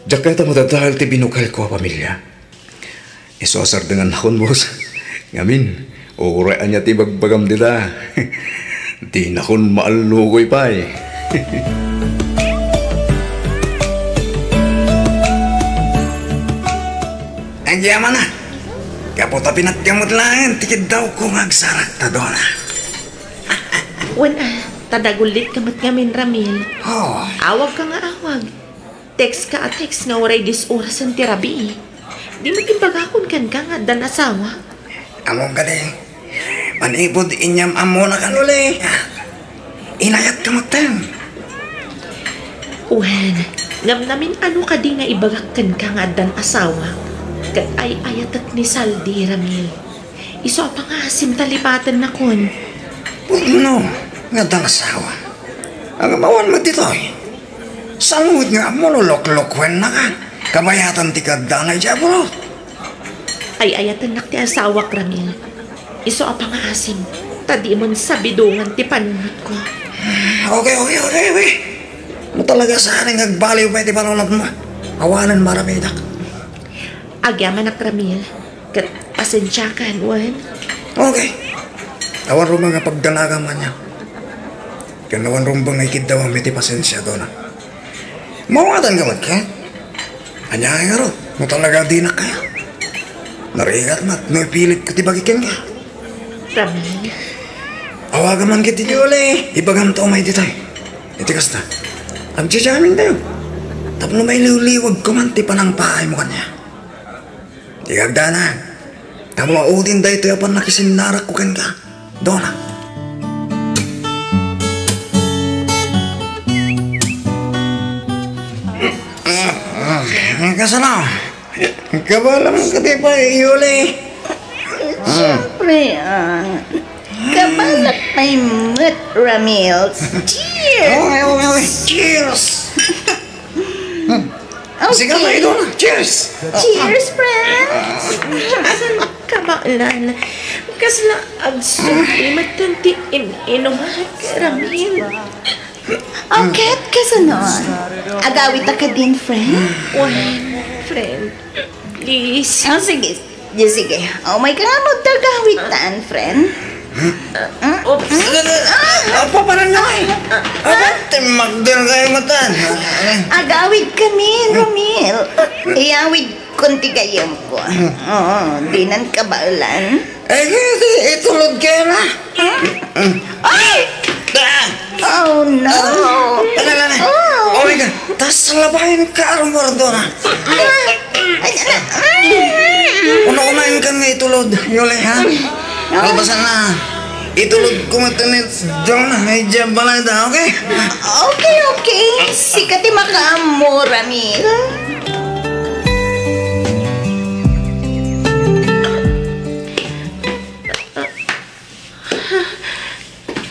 [SPEAKER 8] Diyak kayo ta matadahal ti binukal ko a pamilya. Isosar dengan akon, boss. Ngamin, uraan niya ti bagbagam dita. Di na kon maalugoy pa eh.
[SPEAKER 5] Ang yaman na. Kaputa pinatgamot lang. Tikid daw ko magsarak ta doon.
[SPEAKER 7] Wan tadagulit kamat ngamin, Ramil.
[SPEAKER 5] Oh.
[SPEAKER 7] Awag ka nga awag. Text ka at text nga waray disorasan ti rabi. Di mo timbagakon kan ka nga dan asawa.
[SPEAKER 5] Among ka din. Manipod inyam amo na kanuli. Inayat ka magtan.
[SPEAKER 7] Wan, ngam namin ano ka di nga ibagakkan ka nga dan asawa. Kat ay ayatat ni Saldi, Ramil. Iso pa nga simtalipatan na kon.
[SPEAKER 5] No, nga dan asawa. Ang mawan mo dito eh. Sangud nga mo lulok-lokwen na ka. Kabayatan ti kadanay dya bro.
[SPEAKER 7] Ay ayatan nak ti asawa, Ramil. Iso pa nga asim. Tadi mon sabidungan ti panunot ko.
[SPEAKER 5] Okay. Mo talaga sa aning nagbaliw pa iti panunot mo. Awanan maramidak.
[SPEAKER 7] Agyaman nak, Ramil. Kat pasensya ka, Wan.
[SPEAKER 5] Okay. Awan ro mga pagdalaga man niya. Kanawan rumbang nga ikid daw ang miti pasensya doon. Mawatan ka ka? Anya nga ro. Mo talaga di na kaya. Narigat mat. No ipilit ko tibagikin ka.
[SPEAKER 7] Ramil.
[SPEAKER 5] Awagan man kiti di uli. Ibagam to may ditay. Iti kasta. Agjajamin tayo. Tapno may liwliwag kumanti pa ng pahay mo kanya. Di kagdana. Tamo maudin dahi ito yapan nakisinarak ko kan ka. Doon na. Kasano? Kabalam ka di pa iuli.
[SPEAKER 3] Siyempre, kabalak may mo't, Ramil. Cheers!
[SPEAKER 8] Cheers! Sige na, ito na. Cheers!
[SPEAKER 3] Cheers, friends!
[SPEAKER 7] Kabailan. Kasla agsuli matanti inom Ramil.
[SPEAKER 3] Okay, kasunod. Agawit ka din, friend?
[SPEAKER 7] Friend, please.
[SPEAKER 3] Sige. Sige. Oh my God, magdagawitan, friend.
[SPEAKER 8] Paparanay! Magdal kayo matan.
[SPEAKER 3] Agawid kami, Ramil. Iyawid kunti kayong ko. Dinan ka baulan.
[SPEAKER 8] Itulog kayo na.
[SPEAKER 3] Ay! Oh no!
[SPEAKER 8] Oh my God! Tas labahin ka armor doon. Una-unahin ka nga itulog. Yole, ha? Kalbasan na. Itulog ko matanit doon. May jab balay da, okay?
[SPEAKER 3] Okay. Sikati makaamo, Ramil.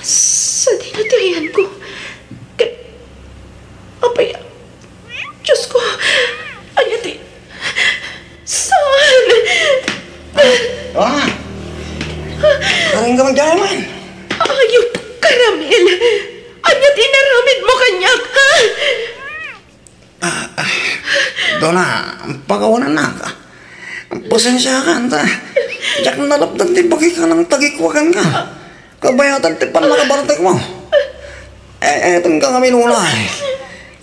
[SPEAKER 7] Sa dinatirihan ko. Apay, Diyos ko, ayati. Saan?
[SPEAKER 8] Karing ka magdaman.
[SPEAKER 7] Ayop ka, Ramil. Anyat inaramid mo kanyak, ha?
[SPEAKER 8] Dona, pagawanan na ka. Pasensya ka, anta. Diyak nalapdag di bagay ka ng tagikwakan ka. Kabayatan ti pala nakabartag mo. Etong ka kami nulay.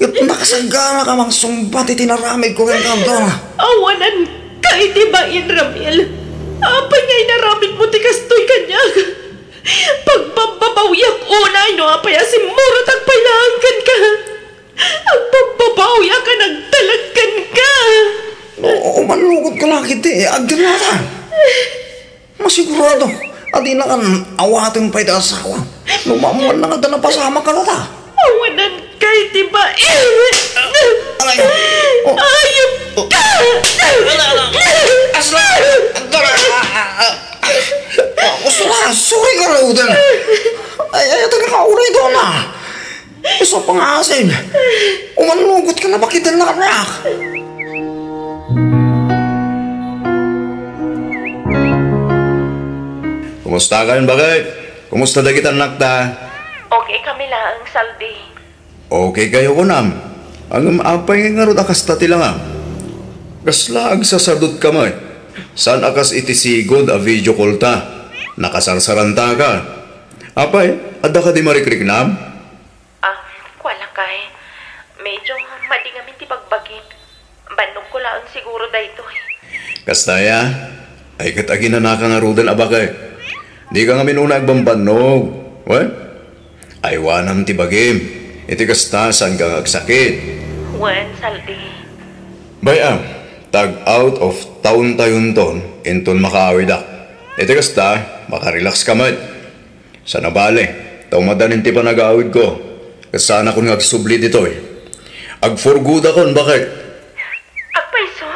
[SPEAKER 8] Yung nakasagana ka mang sumbat itinaramig ko kang kanto.
[SPEAKER 7] Awanan ka itibain, Ramil. Apay nga inaramid mo ti kastoy kanyak. Pagbababawiyak unay no apay asim murot ang pailangan ka. Ang pagbabawiyak ka nagtalagkan ka.
[SPEAKER 8] Oo, manlugod ka lang kiti. Agdinatan. Masigurado. Adi na kan awating pa'y asawa. Lumamuan na nga na pasama ka na ta.
[SPEAKER 7] Awanan ka itibain. Ayop ka.
[SPEAKER 8] Asla! Sorry ka na udan. Ay, ito na kaulay doon na. Gusto pang asin. Umanlugot ka na bakit na anak. Kumusta ka yun, bakit? Kumusta na kita, anak ta?
[SPEAKER 7] Okay kami lang, Saldi.
[SPEAKER 8] Okay kayo ko, nam. Ang apay nga rin akas tati lang, Kasla ag sasardot ka mo, Saan akas itisigod a video call ta? Nakasarsaran ta ka. Apay, ada ka di marikrik, nam?
[SPEAKER 7] Wala kay. Medyo madingamin ti pagbagit. Banog ko lang siguro dahito.
[SPEAKER 8] Kastaya, ay katagi na nakangarudan abakay. Di ka nga minuna agbambanog. What? Aywanam ti bagim. Iti kasta saan ka agsakit.
[SPEAKER 7] Wen, Saldi.
[SPEAKER 8] Bayam, tag out of town tayon ton, inton makaawidak. Iti kasta, makarelax ka man. Sa nabali, taong madanin ti pa nag-aawid ko. Kasana ko nga agsubli dito Agforgood akon, bakit?
[SPEAKER 7] Agpaiso?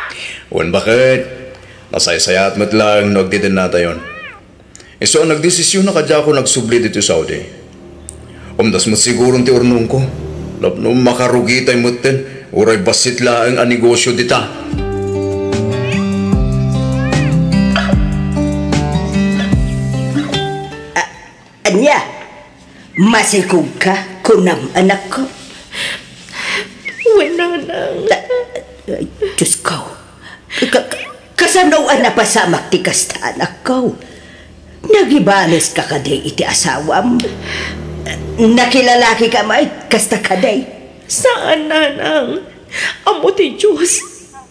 [SPEAKER 8] Wen, bakit? Nasaysayat mo't lang nagdidin nata yon. So, nagdesisyon na kadya ako nagsubli dito sa Saudi. Umdas mo siguro ti urnong ko. Lapno makarugitay mo ten. Uray basit lang ang negosyo dita.
[SPEAKER 4] Anya, masikog ka, kunam anak ko.
[SPEAKER 7] Wala nang.
[SPEAKER 4] Diyos ko. Kasanaw na pasamak ti kasta anak ko. Nagibalis ka kaday iti asawam. Nakilalaki ka may kasta kaday.
[SPEAKER 7] Saan, nanang? Amo ti Diyos.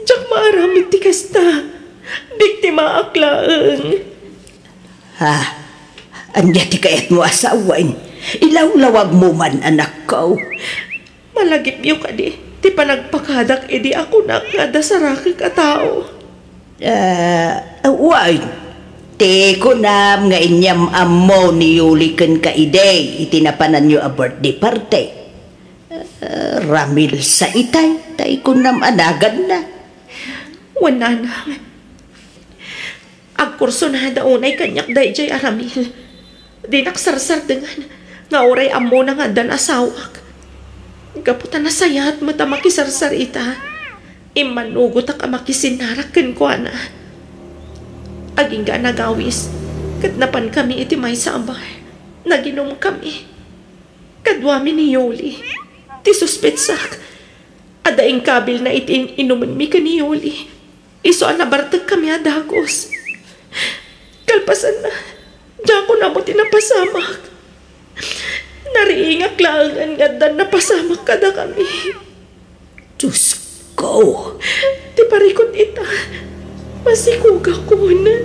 [SPEAKER 7] Diyak maaramid ti kasta. Biktima aklaang.
[SPEAKER 4] Anya ti kayat mo asawain. Ilawlawag mo man anak ko.
[SPEAKER 7] Malagip yung kadi. Ti panagpakadak edi ako na kada saraki ka tao.
[SPEAKER 4] Why? Te ko nam nga inyam amo ni Yulikan ka iday. Itinapanan nyo a birthday party. Ramil sa itay. Tay ko nam anagan na.
[SPEAKER 7] Wala na. Agkurso na daunay kanyak dayjay aramil. Di naksarsar dengan nga oray amo na nga dan asawak. Kaputan na sayat mata makisarsar ita. Imanugot ang makisinarak ken ko na. Aging ga nagawis. Katnapan kami iti may sa ambar. Naginom kami. Kadwami ni Yoli. Ti suspetsak. Adaing kabil na itin inuman mi ka ni Yoli. Iso anabartag kami adagos. Kalpasan na. Diyan ko na mo tinapasamak. Nariingak lang nga dan napasamak kada kami.
[SPEAKER 4] Diyos ko.
[SPEAKER 7] Ti parikot ita. Masikuga ko na.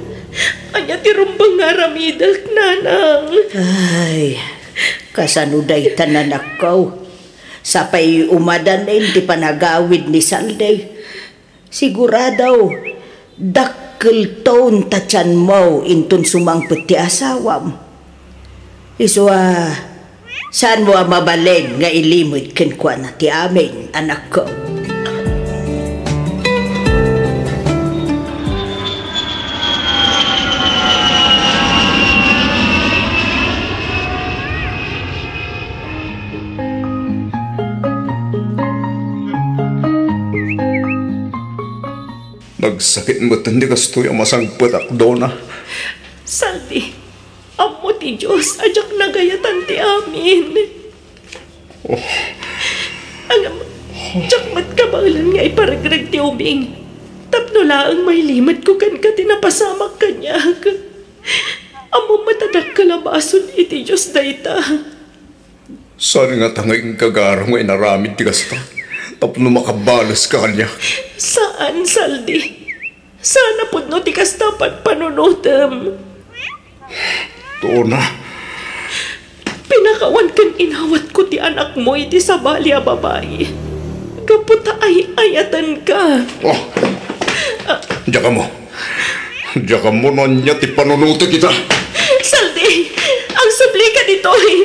[SPEAKER 7] Anya ti rumbang nga ramidak nanang.
[SPEAKER 4] Ay, kasanuday tanan ako. Sapay umadan na hindi panagawid ni Salday. Siguradaw, dakkel taon tatyan mo intun sumangpet ti asawam. Iso saan mo mabaleng nga ilimod kenkwa na ti amin, anak ko?
[SPEAKER 8] Nagsakit mo tandi kastoy ang masangpot akdo na.
[SPEAKER 7] Saldi, amo ti Diyos, ajak nagayatan ti amin.
[SPEAKER 8] Oh.
[SPEAKER 7] Ang jakmat kabalan nga iparagrag ti ubing. Tapno laang may limad ko kan ka tinapasamak kanyak. Amo matadak kalabason iti Diyos dayta.
[SPEAKER 8] Saan nga tanging kagarang ay naramid ti kasta? Tapno makabalas ka kanya.
[SPEAKER 7] Saan, Saldi? Sana pudno ti kastapan panunutem.
[SPEAKER 8] Doon na.
[SPEAKER 7] Pinakawan kan inawat ko ti anak mo iti sabali a babae. Kaputa ay ayatan ka.
[SPEAKER 8] Oh, diyan mo. Diyan mo nun niya ti panunuto kita.
[SPEAKER 7] Saldi! Ang subli ka dito eh!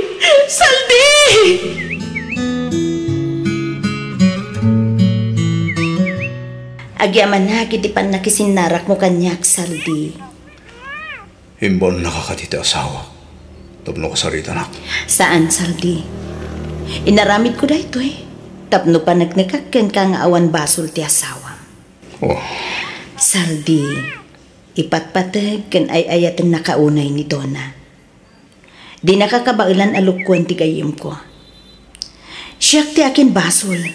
[SPEAKER 7] Saldi!
[SPEAKER 3] Agyaman na, kiti pan nakisinarak mo kanyak, Saldi.
[SPEAKER 8] Himbon nakakatiti asawa. Tapno ko sarita na.
[SPEAKER 3] Saan, Saldi? Inaramid ko da ito eh. Tapno pa nagnakakken ka nga awan basol ti asawa.
[SPEAKER 8] Oh.
[SPEAKER 3] Saldi, ipatpatag kan ay ayatang nakaunay ni Donna. Di nakakabailan alukwan ti gayim ko. Siyak ti akin basol.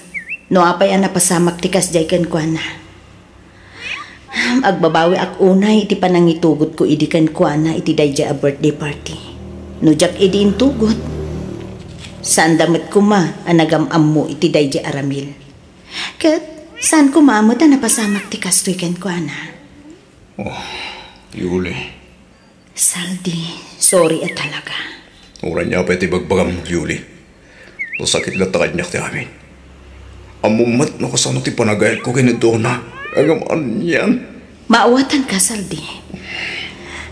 [SPEAKER 3] No apay ang napasamak ti kasjay kan kwa na. Agbabawi ak unay iti panangitugot ko idikan kwa na iti dayja a birthday party. No jak idi intugot. Saan damit ko ma anagamam mo iti dayja aramil. Kat saan ko maamot ang napasamak ti kastoy kan kwa na.
[SPEAKER 8] Oh, Yuli.
[SPEAKER 3] Saldi, sorry at talaga.
[SPEAKER 8] Uran niya pa iti bagbagam, Yuli. O sakit latakad niya ti amin. Amumat na kasano ti panagayat ko kini Donna. Agamaan yan.
[SPEAKER 3] Maawatan ka, Saldi.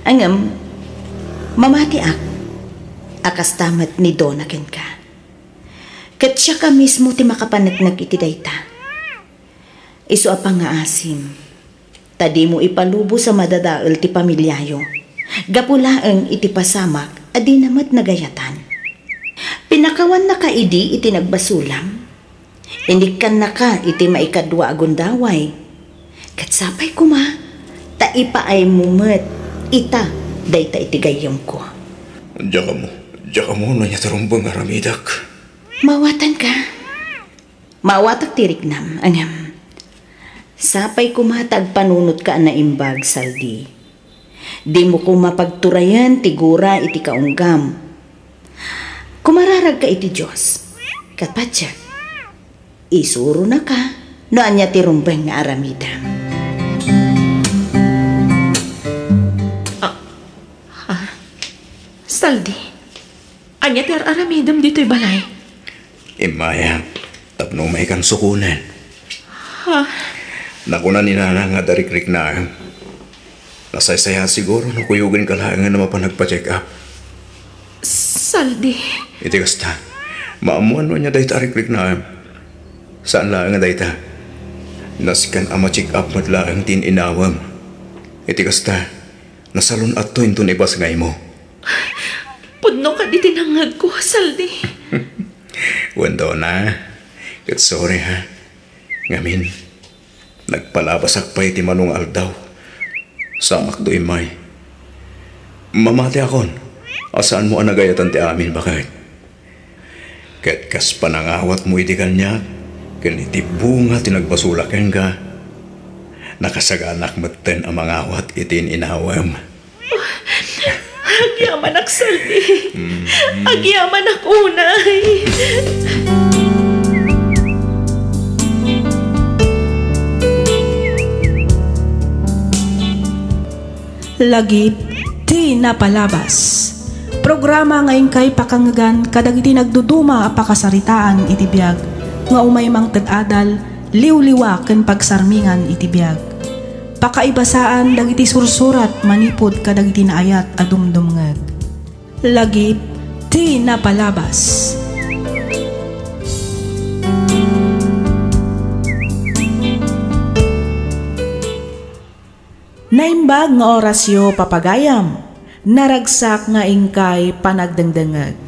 [SPEAKER 3] Angam, mamati ak. Akas tamat ni Donna ken ka. Kat siya ka mismo ti makapanagnak iti dayta. Isu apang nga asim. Tadi mo ipalubo sa madadaol ti pamilyayo. Gapulaeng iti pasamak, adi namat nagayatan. Pinakawan na ka idi iti nagbasulam. Inikan na ka iti maikadwa agundaway. Katsapay ko ma, taipa ay mumet, ita, dayta iti gayam ko.
[SPEAKER 8] Diyan mo na niya tarumbang aramidak.
[SPEAKER 3] Mawatan ka. Mawatak tiriknam, angam. Sapay ko matag panunot ka na imbag, Saldi. Di mo ko mapagturayan, tigura iti kaunggam. Kumararag ka iti Diyos. Katpatsak, isuro na ka, no anya tirumbang nga aramidam.
[SPEAKER 7] Saldi, anya ti aramidam dito'y balay.
[SPEAKER 8] Imaya, tapno may kan sukunan.
[SPEAKER 7] Ha?
[SPEAKER 8] Nakuna ni Nana nga darik-rik na. Nasaysaya siguro na kuyugin ka lang na mapanagpa-check up.
[SPEAKER 7] Saldi.
[SPEAKER 8] Iti kasta, maamuan mo niya dahi tarik-rik na. Saan lang nga dahi ta? Nasikan ama check up mat lang tin inawam. Iti kasta, nasalon at to inton ibas ngay mo.
[SPEAKER 7] Pudno ka di tinangag ko, Saldi.
[SPEAKER 8] Wendo na. Kat sorry ha. Ngamin, nagpalabasak pa iti manong aldaw. Sa akto imay. Mamati akon. Asaan mo anagayatan ti amin bakit? Kat kas panangawat mo iti kanya, kaniti bunga tinagbasulaken ka. Nakasaganak maten ang mangawat itin inawam.
[SPEAKER 7] Agyaman ak, Saldi. Agyaman ak unay.
[SPEAKER 1] Lagip ti napalabas. Programa ngayon kay pakanggan kadag iti nagduduma a pakasaritaan iti biyag nga umay mang tad-adal liw-liwa ken pagsarmingan iti biyag. Pakaibasaan dagiti sursurat manipod kadag iti naayat a dumdumngeg. Lagip ti napalabas. Naimbag nga orasyo papagayam, naragsak nga ingkay panagdengdengeg.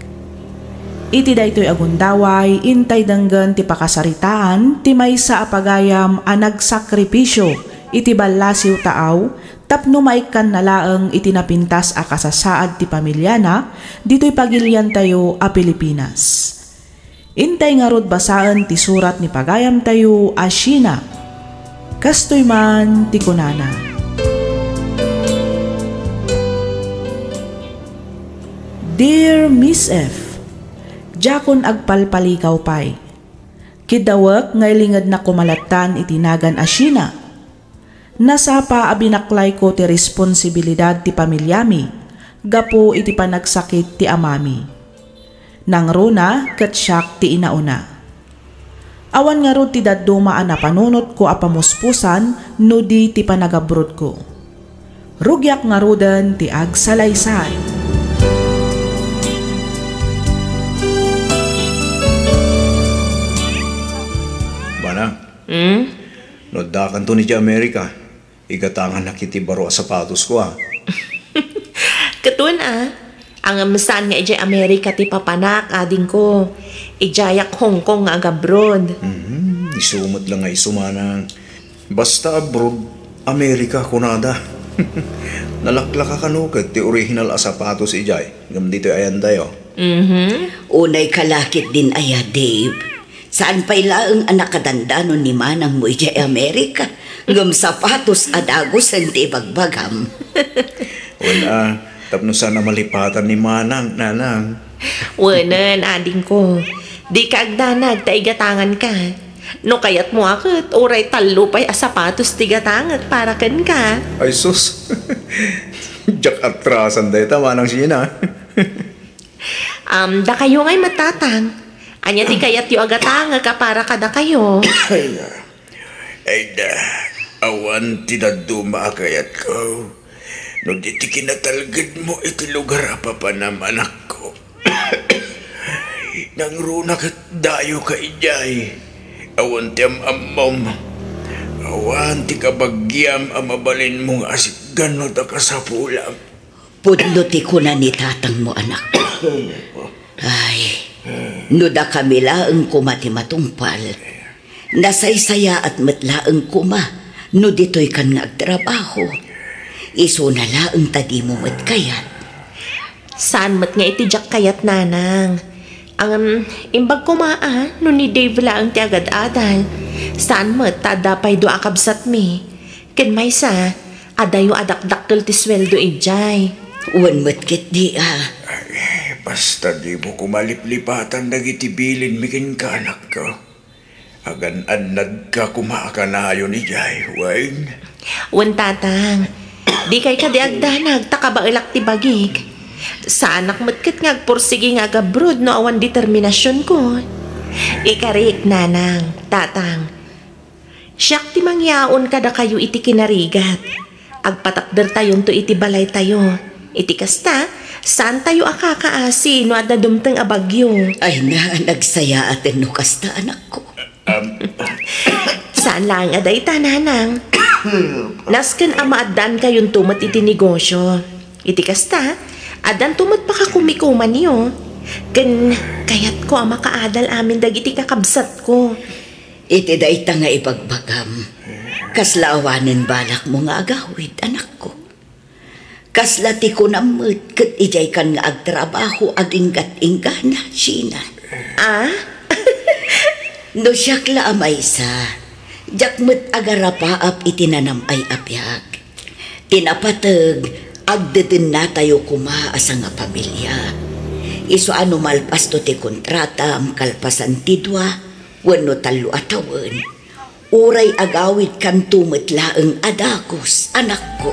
[SPEAKER 1] Iti daytoy agundaway, intay denggen ti pakasaritaan, ti maysa a pagayam a nagsakripisyo, iti ballasiw taaw, tapno maikan na laeng iti napintas a kasasaad ti pamilyana, dito'y pagilian tayo a Pilipinas. Intay nga rod basaan ti surat ni pagayam tayo a Sheena, kastoy man ti kunana. Dear Miss F, Jakon agpalpalikaw pay. Kidawak ngay lingad na kumalatan itinagan a Sheena. Nasapa abinaklay ko ti responsibilidad ti pamilyami, gapo iti panagsakit ti amami. Nang runa ket siyak ti inauna. Awan nga rod ti dadduma a napanunot ko a pamuspusan no di ti panagabrod ko. Rugyak nga rodan ti agsalaysay.
[SPEAKER 8] Nodakan to ni di Amerika. Igatangan na kiti baro sa sapatos ko
[SPEAKER 7] Katun ang amasan nga ijay Amerika ti papanak ading ko. Ijayak Hong Kong nga abroad.
[SPEAKER 8] Isumot lang nga isumanang. Basta abroad, Amerika kunada. Nalaklaka ka no kat ti original a sapatos ijay. Ngam dito ayan tayo.
[SPEAKER 4] Unay kalakit din aya, Dave. Saan pa'y laeng anak kadandanon ni manang mo ijay Amerika? Ngam sapatos adagos ang tibagbagam.
[SPEAKER 8] Wala, tapno sana malipatan ni manang, nanang.
[SPEAKER 7] Wanan, ading ko. Di ka agdanag, taigatangan ka. No kayat mo akit, oray talo pa'y sapatos tigatangat para kan ka.
[SPEAKER 8] Ay sus, jak atrasan dahi tama ng Sheena.
[SPEAKER 7] Da kayo nga'y matatang. Anya ti kayat yu agatanga ka para kada kayo.
[SPEAKER 2] Ay da, awan ti daduma kayat ko. No di ti kinatalgad mo iti lugar apa pa naman ako. Nang runa kat dayo ka ijay. Awan ti amam. Awan ti kabagyam amabalin mong asik gano ta kasapulam.
[SPEAKER 4] Pudlo ti kuna ni tatang mo, anak. Ay, no da kami laeng kuma ti matungpal. Nasaysaya at matlaeng kuma, no dito'y kan nga agtrabaho. Iso na laeng tadi mo mat kayat.
[SPEAKER 7] Saan mat nga itijak kayat, nanang? Ang imbag kumaa, no ni Dave laeng ti agad-adal. Saan mat tadapay do akabsat mi? Ken maysa, adayo adakdakkel ti sweldo ijay.
[SPEAKER 4] Uwan mat kit di
[SPEAKER 2] Basta di mo kumaliplipatan nagitibilin mikin ka anak ko. Agan-anad ka kumakanayon ni Jai, Wayne.
[SPEAKER 7] Wan tatang, di kay ka di agdanag, takabailak ti bagig. Sa anak matkit ngagpursige nga agabrod no awan determinasyon ko. Ikarik nanang, tatang. Siyak ti mangyaon kada kayo iti kinarigat. Agpatakder tayon to iti balay tayo. Iti kasta, saan tayo akakaasi no at nadumteng abagyo?
[SPEAKER 4] Ay na, nagsaya atin no kasta anak ko.
[SPEAKER 7] Saan lang aday tananang?
[SPEAKER 9] Nasken ama addan kayon tumat iti negosyo. Iti kasta, adan tumat pa ka kumikuman niyo. Ken kayat ko ama kaadal amin dagiti kakabsat ko.
[SPEAKER 4] Iti dayta nga ibagbagam. Kaslaawanen balak mo nga agawid, anak ko. Kaslati ko namut ket ijay kan nga agtrabaho aginggat-ingana, Sheena.
[SPEAKER 9] Ah?
[SPEAKER 4] No siyakla amaysa, jakmet agarapaap itinanam ay apyag. Tinapatag, agdeden na tayo kumaasa nga pamilya. Iso ano malpas to ti kontrata am kalpasan tidwa, wano talo atawan. Uray agawid kan tumetlaeng adakos, anak ko.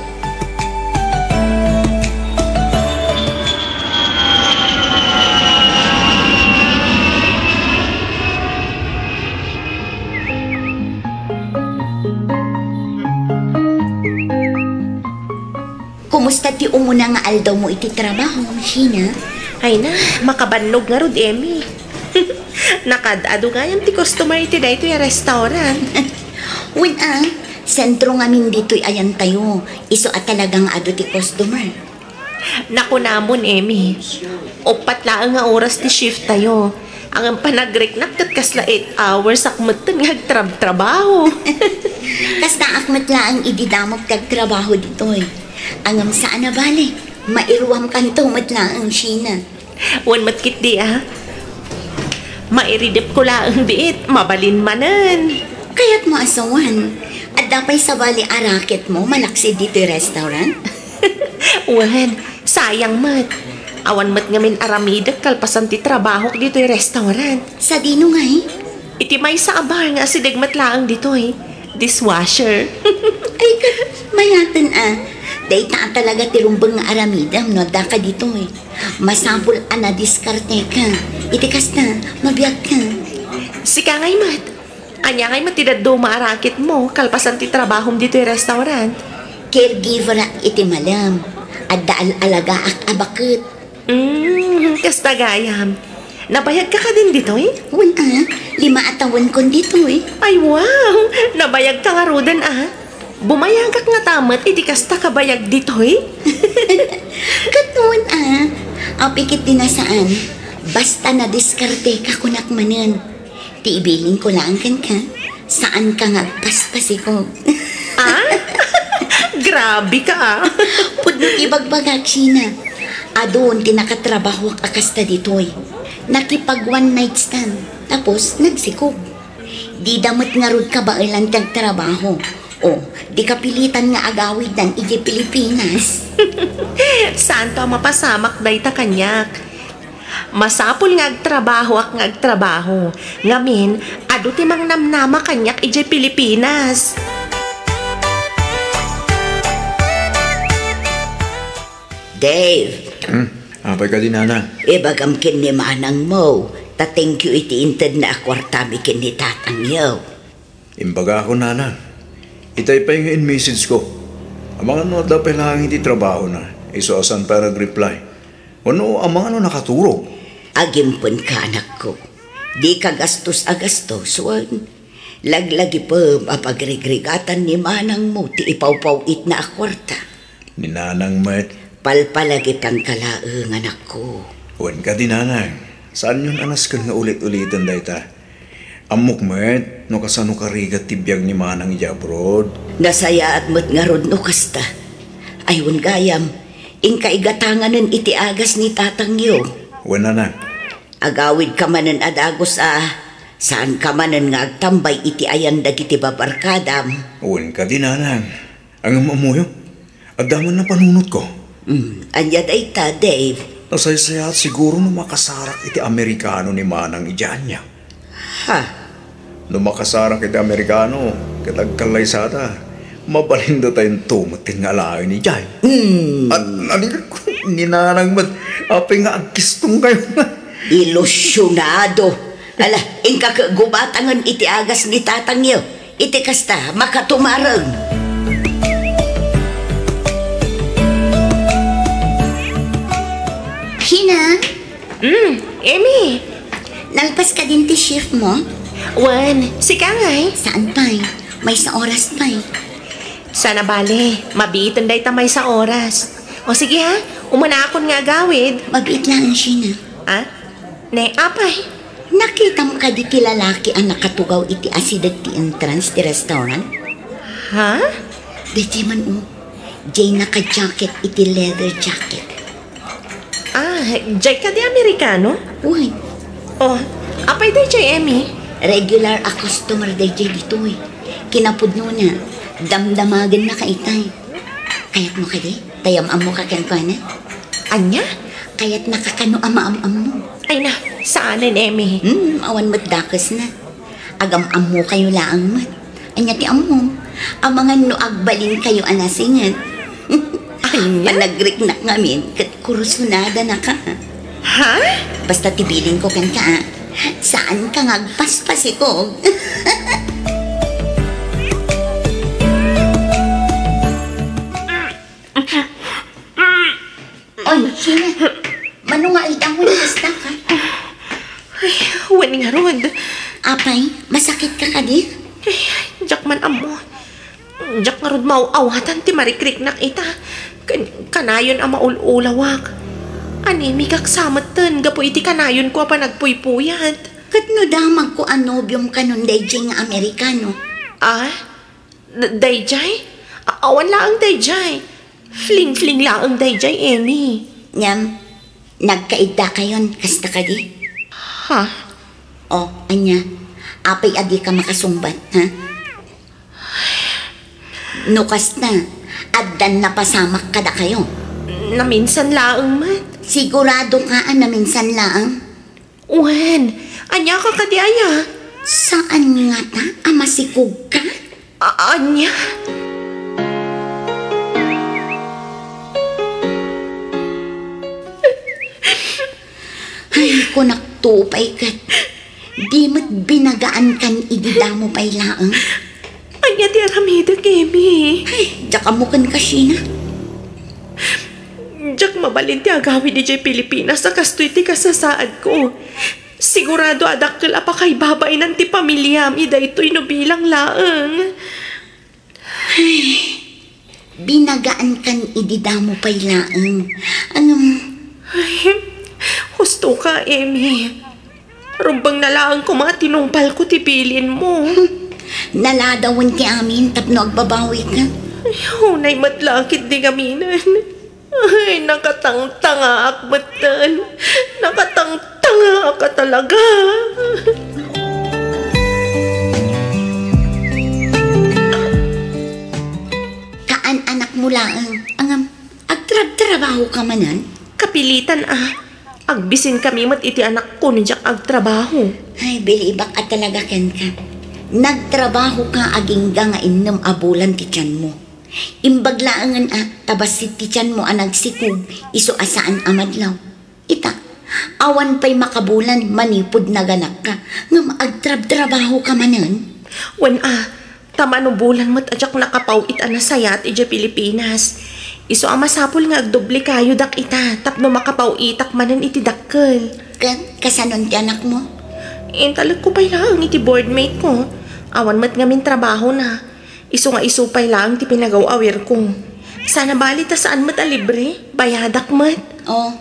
[SPEAKER 3] Kumusta ti umuna nga aldaw mo iti trabaho, Sheena?
[SPEAKER 9] Ay na, makabannog nga rod, Emmy. Nakadado nga yan ti customer iti dayto yung restaurant.
[SPEAKER 3] Sentro nga min dito'y ayan tayo. Iso at talagang ado ti customer.
[SPEAKER 9] Naku namon, Emmy. Upat laang nga oras ti shift tayo. Ang panagreknak kat kasla 8 hours akmatan nga trabaho.
[SPEAKER 3] Tas naakmat laang ididamog kag trabaho dito'y. Angam saan na bali? Mairuwam kanto matlaang, Sheena.
[SPEAKER 9] Wan matkit di mairidip ko laang diit, mabalin manan.
[SPEAKER 3] Kaya't mo asawan. At dapay sa bali arakit mo, malaksi dito restaurant?
[SPEAKER 9] Wan, sayang mat. Awan mat ngamin aramidak kalpasan ti trabaho dito yung restaurant.
[SPEAKER 3] Sa dino nga
[SPEAKER 9] Iti may sa abar nga si degmat laang dito dishwasher.
[SPEAKER 3] Ay, mayatan Day ta talaga tirumbang nga aramidam, no? Daka dito Masapul na diskarte ka. Iti kasta, mabiyag ka.
[SPEAKER 9] Sika ngay mat. Anya ngay matidad do maarakit mo, kalpasan ti trabahom dito yung restaurant.
[SPEAKER 3] Caregiver iti malam. At daal alaga ak abakit.
[SPEAKER 9] Kasta gayam. Nabayag ka din dito
[SPEAKER 3] 5 atawan kon dito
[SPEAKER 9] Ay wow, nabayag ka nga rodan Bumayag ka nga tamat, iti kasta kabayag dito
[SPEAKER 3] Katun Apikit din na saan. Basta na diskarte ka kunak manan. Ti ibilin ko lang kan ka. Saan ka nga paspasikog.
[SPEAKER 9] Grabe ka
[SPEAKER 3] Pudno ibagbagak, Sheena. Adon tinakatrabaho ak akasta ditoy. Nakipag one night stand. Tapos nagsikog. Di damot nga rod ka ba ilang trabaho. Di kapilitan nga agawid ng iji Pilipinas.
[SPEAKER 9] Saan to mapasamak day ta kanyak? Masapul nga agtrabaho ak nga agtrabaho. Ngamin, adu ti mang namnama kanyak iji Pilipinas.
[SPEAKER 4] Dave.
[SPEAKER 8] Apay ka din, Nana.
[SPEAKER 4] Ibagam kin ni manang mo. Ta-thank you iti inted na akwartami kin ni tatang yaw.
[SPEAKER 8] Imbaga ako, Nana. Itay pa yung in-message ko. Ang mga dapat lang hindi trabaho na. Isoasan para reply. Ang mga nakaturog.
[SPEAKER 4] Agimpon ka, anak ko. Di ka gastos-agastos, wan. Laglagi pa mapagregrigatan ni manang mo ti ipaw-pawit na akwarta.
[SPEAKER 8] Ni Nanang Mat.
[SPEAKER 4] Palpalagit ang kalaang, anak ko.
[SPEAKER 8] Wan ka din, Nanang. Saan yung anas ka nga ulit-ulitan dahi ta? Amok met, no kasano karigat tibiyag ni manang ijabrod.
[SPEAKER 4] Nasaya at mat nga rod no kasta. Ayun gayam, inkaigatanganan iti agas ni tatang yo.
[SPEAKER 8] Wana na.
[SPEAKER 4] Agawid ka manan adagos saan ka manan nga agtambay iti ayan dagiti babarkadam.
[SPEAKER 8] Wan ka din, Nanang. Ang amamuyo, adaman na panunot ko.
[SPEAKER 4] Anya day ta, Dave.
[SPEAKER 8] Nasaysaya at siguro no makasarak iti Amerikano ni manang ijaan niya. No makasarak iti Amerikano, katagkalay sada, mabalinda tayong tumating nga layo ni Jai. At nanigan ko, ninanang mat, apay nga agkistong kayo na.
[SPEAKER 4] Ilusyonado. Ala, ingka gubatangan iti agas ni tatang yo. Iti kasta, makatumarang.
[SPEAKER 3] Sheena?
[SPEAKER 9] Emmy.
[SPEAKER 3] Nalpas ka din ti shift mo?
[SPEAKER 9] Wan, sika ngay.
[SPEAKER 3] Saan pa'y? May sa oras pa'y.
[SPEAKER 9] Sana bale, mabiitan day tamay sa oras. O sige ha, umana akon nga gawid.
[SPEAKER 3] Mabit lang siya na.
[SPEAKER 9] Ha? Ne, apay.
[SPEAKER 3] Nakita mo ka di ti lalaki ang nakatugaw iti asidad ti entrance ti restaurant?
[SPEAKER 9] Ha?
[SPEAKER 3] Di man jay naka-jacket iti leather jacket.
[SPEAKER 9] Ah, jay ka di Amerikano?
[SPEAKER 3] Uy,
[SPEAKER 9] Oh, apay day jay Emmy?
[SPEAKER 3] regular a customer day jay dito eh. Kinapudno na, damdamagan na kaitay. Kayat mo ka di? Tayam-am mo ka kan-kana?
[SPEAKER 9] Anya?
[SPEAKER 3] Kayat nakakano ama-am-am mo.
[SPEAKER 9] Ay na, saanan Emmy?
[SPEAKER 3] Awan mo't dakas na. Agam-am mo kayo laang mat. Anya ti am mo. Ang mga noagbalin kayo anasingan.
[SPEAKER 9] Anya?
[SPEAKER 3] Panagrik na ngamin, kat kurusunada na ka.
[SPEAKER 9] Ha?
[SPEAKER 3] Basta tibilin ko kan ka. Saan ka ngagpaspasikog? Oy, sina. Manungalit ang basta ka.
[SPEAKER 9] Ay, wani nga rod.
[SPEAKER 3] Apay, masakit ka ka di?
[SPEAKER 9] Ay, jak man amo. Jak nga rod mauawatan ti marikrik na kita. Kanayon ang maululawak. Anemi kak samatan, gapo iti kanayon ko pa nagpuypuyat.
[SPEAKER 3] Kat no damag ko anobyong kanon dayjay nga Amerikano.
[SPEAKER 9] Ah? Dayjay? Awan laang dayjay. Fling-fling laang dayjay, Emmy.
[SPEAKER 3] Nyam, nagkaida kayon, kasta ka di?
[SPEAKER 9] Ha?
[SPEAKER 3] O, anya, apay adi ka makasumbat, ha? Nukas na, addan na pasamak kada kayo.
[SPEAKER 9] Naminsan laang mat.
[SPEAKER 3] Sigurado ka na minsan laang?
[SPEAKER 9] Uwan, anya ka kadiaya.
[SPEAKER 3] Saan nga ta, amasikog ka?
[SPEAKER 9] Anya?
[SPEAKER 3] Ay, kung naktupay ka, di mo't binagaan kan idida mo pa'y laang.
[SPEAKER 9] Anya ti aramida, Kemi.
[SPEAKER 3] Ay, daka mo kan kasi na.
[SPEAKER 9] Jak mabalin ti agawin di jay Pilipinas sa kastoy ti kasasaad ko. Sigurado adakkel apa kay babay nan ti pamilyam ida ito'y no bilang laang.
[SPEAKER 3] Ay, binagaan kan idida mo pa'y laang.
[SPEAKER 9] Ay, husto ka, Emmy. Rumbang nalaang ko mga tinumpal ko ti pilin mo.
[SPEAKER 3] Naladawan ki amin tapno agbabawi ka.
[SPEAKER 9] Ay, hunay matlakit di gaminan. Ay, nakatangtanga akbatan. Nakatangtanga ka talaga.
[SPEAKER 3] Kaan anak mo laang. Agtrabaho ka manan?
[SPEAKER 9] Kapilitan Agbisin kami mat iti anak ko ni jak agtrabaho.
[SPEAKER 3] Ay, bilibak at talaga ken ka. Nagtrabaho ka agingga nga innom abulan ti tiyan mo. Imbaglaangan tabas si ti tiyan mo nagsikog iso asaan amadlaw. Ita, awan pa'y makabulan manipod na ganak ka nga maagtrabaho ka manan.
[SPEAKER 9] Wan tama no bulan mat ajak nakapawit sayat iti Pilipinas. Iso masapol nga agdoble kayo dak ita tapno makapawitak manan iti dakkel.
[SPEAKER 3] Kasanon ti anak mo?
[SPEAKER 9] Talag ko pa'y lang iti boardmate ko. Awan mat ngamin trabaho na. Iso pa'y lang ti pinagaw-awir ko. Sana bali ta saan mat libre? Bayadak mat.
[SPEAKER 3] Oh,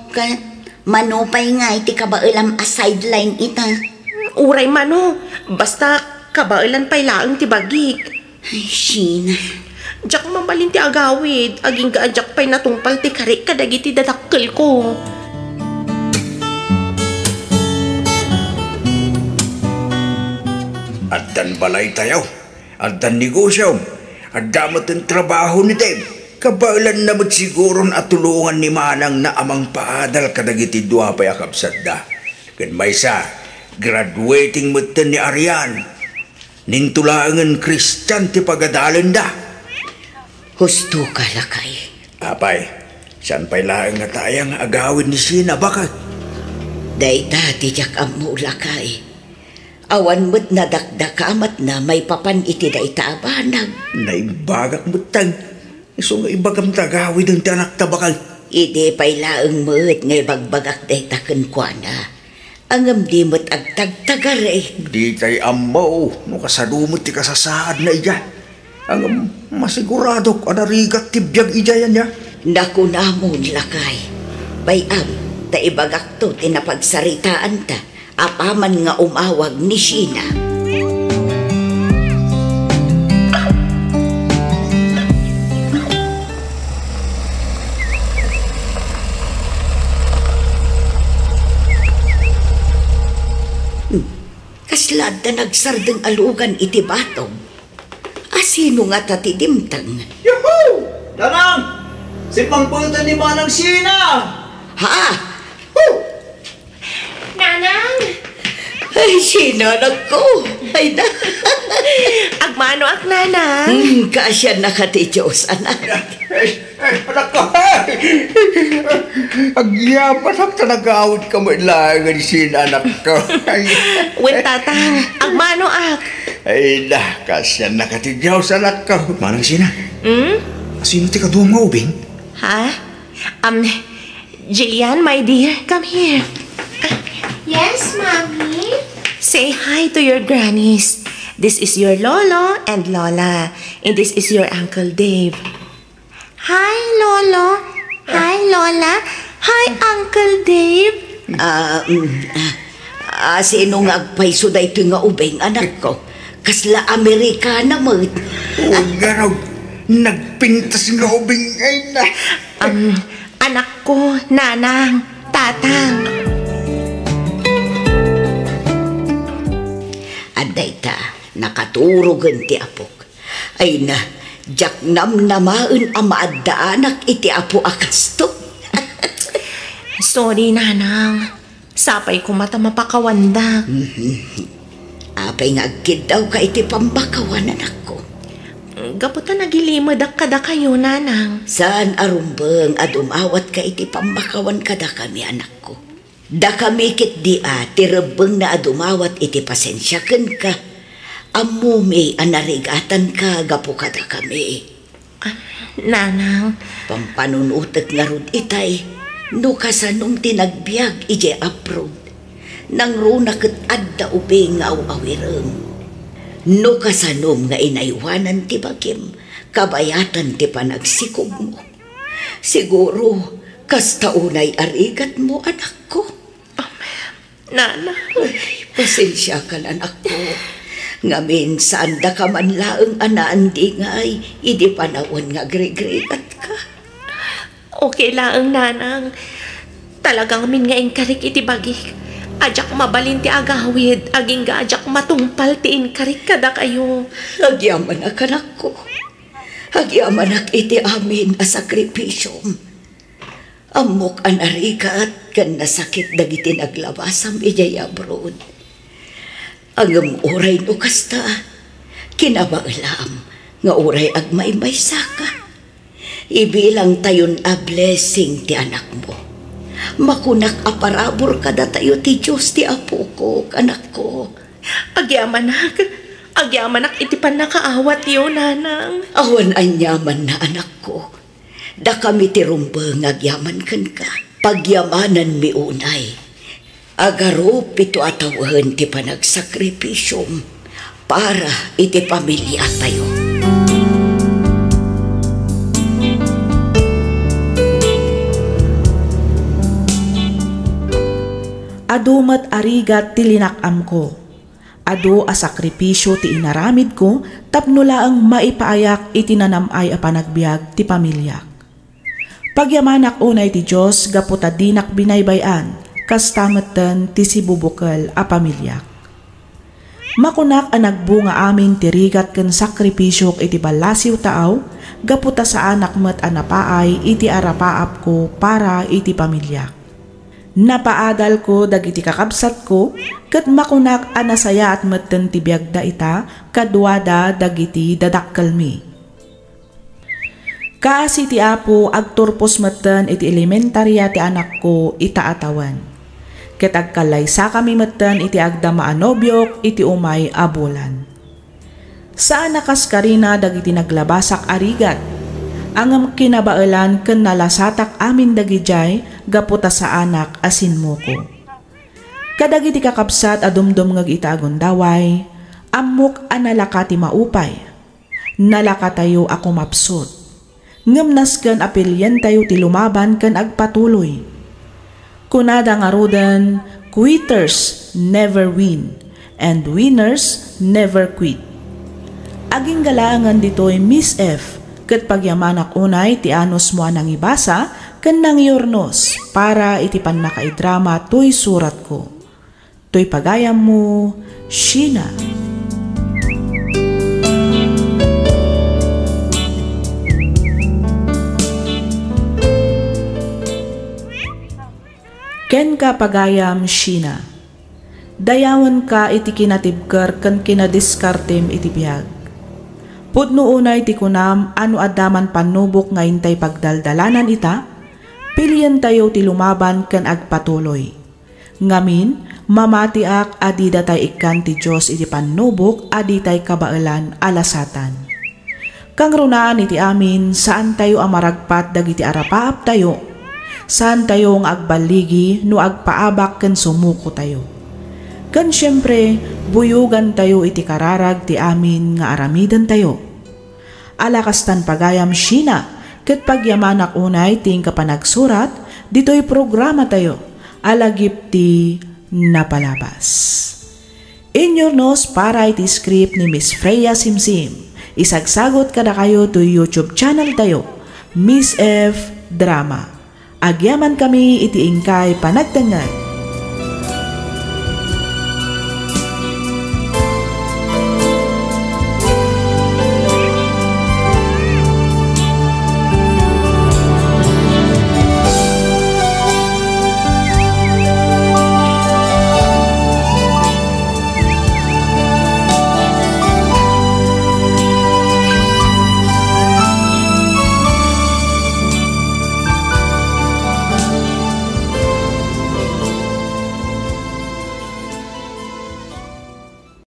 [SPEAKER 3] manupay nga iti kabailam sideline ita.
[SPEAKER 9] Uray mano. Basta kabailan pa'y lang ti bagik.
[SPEAKER 3] Ay, Sheena.
[SPEAKER 9] Jak mabalin ti agawid. Aging gaadyak pa'y natungpal ti karik kadagiti dadakkel ko.
[SPEAKER 8] Addan balay tayo. Addan negosyo. Addamat ang trabaho ni Dave. Kabailan na mo't siguro at tulungan ni Manang na amang paadal kadagiti dua pa'y akabsat da. Kan may graduating mo't ni Arian. Nintulangan Christian ti pagadalan da.
[SPEAKER 3] Husto ka lakay.
[SPEAKER 8] Apay, saan pa'y laang nga tayang agawin ni Sina bakit?
[SPEAKER 3] Day dati jak amu lakay. Awan mo't nadakdakamat na may papan iti da itaabanag.
[SPEAKER 8] Naibagak mo't tag. Iso nga ibagam tagawid ang tanak tabakal.
[SPEAKER 3] Ide pa'y laang mo't ngay bagbagak day taken kwa na. Angam di mo't agtagtagar eh.
[SPEAKER 8] Di tay amaw, no kasadumot ti kasasaad na iya. Ang Masigurado ko anarigat tibiyag ijayan niya.
[SPEAKER 4] Naku namon lakay. Bayam, taibagak to tinapagsaritaan ta. Apaman nga umawag ni Sheena. Kaslad na nagsardeng alugan iti batong. Asino nga tatidimtang?
[SPEAKER 10] Yuhu! Danang! Si pangpunta ni Manang Sheena!
[SPEAKER 4] Ha?
[SPEAKER 9] Nanang!
[SPEAKER 4] Ay, Sheena, anak ko. Ay na.
[SPEAKER 9] Agmano ak nanang?
[SPEAKER 4] Kasya na ka ti Diyos, anak.
[SPEAKER 8] Anak ko! Agyaman ang tanagawit ka mo ilangan Sheena, anak ko.
[SPEAKER 9] Wen tatang, agmano ak?
[SPEAKER 8] Ay na, kasya na ka ti Diyos, anak ko. Manang Sheena,
[SPEAKER 9] Hmm?
[SPEAKER 8] sino ti kaduang nga ubing?
[SPEAKER 9] Ha? Jillian, my dear, come here.
[SPEAKER 11] Yes, Mommy?
[SPEAKER 9] Say hi to your grannies. This is your Lolo and Lola. And this is your Uncle Dave.
[SPEAKER 11] Hi, Lolo. Hi, Lola. Hi, Uncle Dave.
[SPEAKER 4] Sino nga agpaiso da ito nga ubeng, anak ko? Kasla Amerikana mo.
[SPEAKER 8] Huwag nga nagpintas nga ubing ay na.
[SPEAKER 9] Anak ko, nanang, tatang.
[SPEAKER 4] Aday ta, nakaturugan ti apok. Ay na, jak namnamaen amaadaanak iti apo akasto.
[SPEAKER 9] Sorry, nanang. Sapay ko mata mapakawanda.
[SPEAKER 4] Apay nga agkid daw ka iti pambakawan, anak ko.
[SPEAKER 9] Gaputa nagilimadak kada kayo, nanang.
[SPEAKER 4] Saan arumbeng at umawat ka iti pambakawan kada kami, anak ko. Da kami kit di tirabeng na adumawat iti pasensyaken ka. Amumi anarigatan ka gapu kada kami.
[SPEAKER 9] Nanang.
[SPEAKER 4] Pampanunutek nga rod itay. No kasanong tinagbiag ije abroad. Nang runa ket adda ubing nga awawireng. No kasanom nga inaywanan ti bagim. Kabayatan ti panagsikog mo. Siguro kasta unay arigat mo, anak ko.
[SPEAKER 9] Nana.
[SPEAKER 4] Ay, pasensya ka na, anak ko. Ngamin saan da ka man laeng anaan di ngay, idi panawon nga gregregat ka.
[SPEAKER 9] Okay laeng, nanang. Talagang min nga ingkarik iti bagik. Ajak mabalin ti agawid, aging ga ajak matungpal ti inkarik kada kayo.
[SPEAKER 4] Agyaman ak, anak ko. Agyaman ak iti amin a sakripisyom. Amok anarikat kan nasakit dagiti naglabasam ijay abroad. Angam uray no kasta, kinabailam nga uray agmay-may saka. Ibilang tayon a blessing ti anak mo. Makunak aparabor kada tayo ti Diyos ti apo ko, anak ko.
[SPEAKER 9] Agyaman ak iti pan nakaawat yo, nanang.
[SPEAKER 4] Awan anyaman na, anak ko. Da kami ti rumbeng agyaman kan ka. Pagyamanan mi unay. Agaro pito atawahan ti panagsakripisyom para iti pamilya tayo.
[SPEAKER 1] Adumat arigat ti linakam ko. Adu a sakripisyo ti inaramid ko tapno laang maipaayak itinanamay a panagbiag ti pamilya. Pagyamanak unay ti Diyos gaputa dinak binaybayan kastameten ti sibubukal a pamilya. Makunak a nagbunga amin ti rigat ken sakripisyok iti balasiw taaw gaputa sa anak met a napaay iti arapaap ko para iti pamilya. Napaadal ko dagiti kakabsat ko ket makunak a nasaya at metten ti biagda ita kadwada dagiti dadakkelmi. Kaasi ti apo agturpos metten iti elementarya ti anak ko ita atawan. Ket agkalaysa kami metten iti agdama a nobyok iti umay a bulan. Saan nakaskarina dagiti naglabasak arigat. Angam kinabaelan ken nalasatak amin dagijay gaputa sa anak asin mo ko. Kadagiti kakabsat a dumdum ngag ita agundaway, amok analaka ti maupay. Nalaka tayo ako mapsot. Ngamnas kan apelyan tayo ti lumaban kan agpatuloy. Kunada nga rodan, quitters never win and winners never quit. Aging galangan dito'y Miss F, kat pagyamanak unay ti anos mo anang ibasa, kan nang yornos, para iti panakaidrama to'y surat ko. To'y pagayam mo, Sheena. Ken ka pagayam, Sheena. Dayawan ka iti kinatibker ken kinadiskartem iti biyag. Pudno unay ti kunam ano adaman panubok nga intay pagdaldalanan ita, piliyan tayo ti lumaban ken agpatuloy. Ngamin, mamatiak adi datay ikan ti Diyos iti panubok adi tay kabailan alasatan. Kang runaan iti amin saan tayo amaragpat dagiti arapaap tayo, saan tayo nga agbaligi no agpaabak ken sumuko tayo. Kan syempre, buyugan tayo iti kararag ti amin nga aramidan tayo. Alakastan pagayam, Sheena, ket pagyamanak unay ting kapanagsurat, dito'y programa tayo, alagip ti napalabas. Inyornos para iti script ni Miss Freya Simsim. Isagsagot kada kayo to YouTube channel tayo, Miss F Drama. Agyaman kami iti ingkay panagtangad.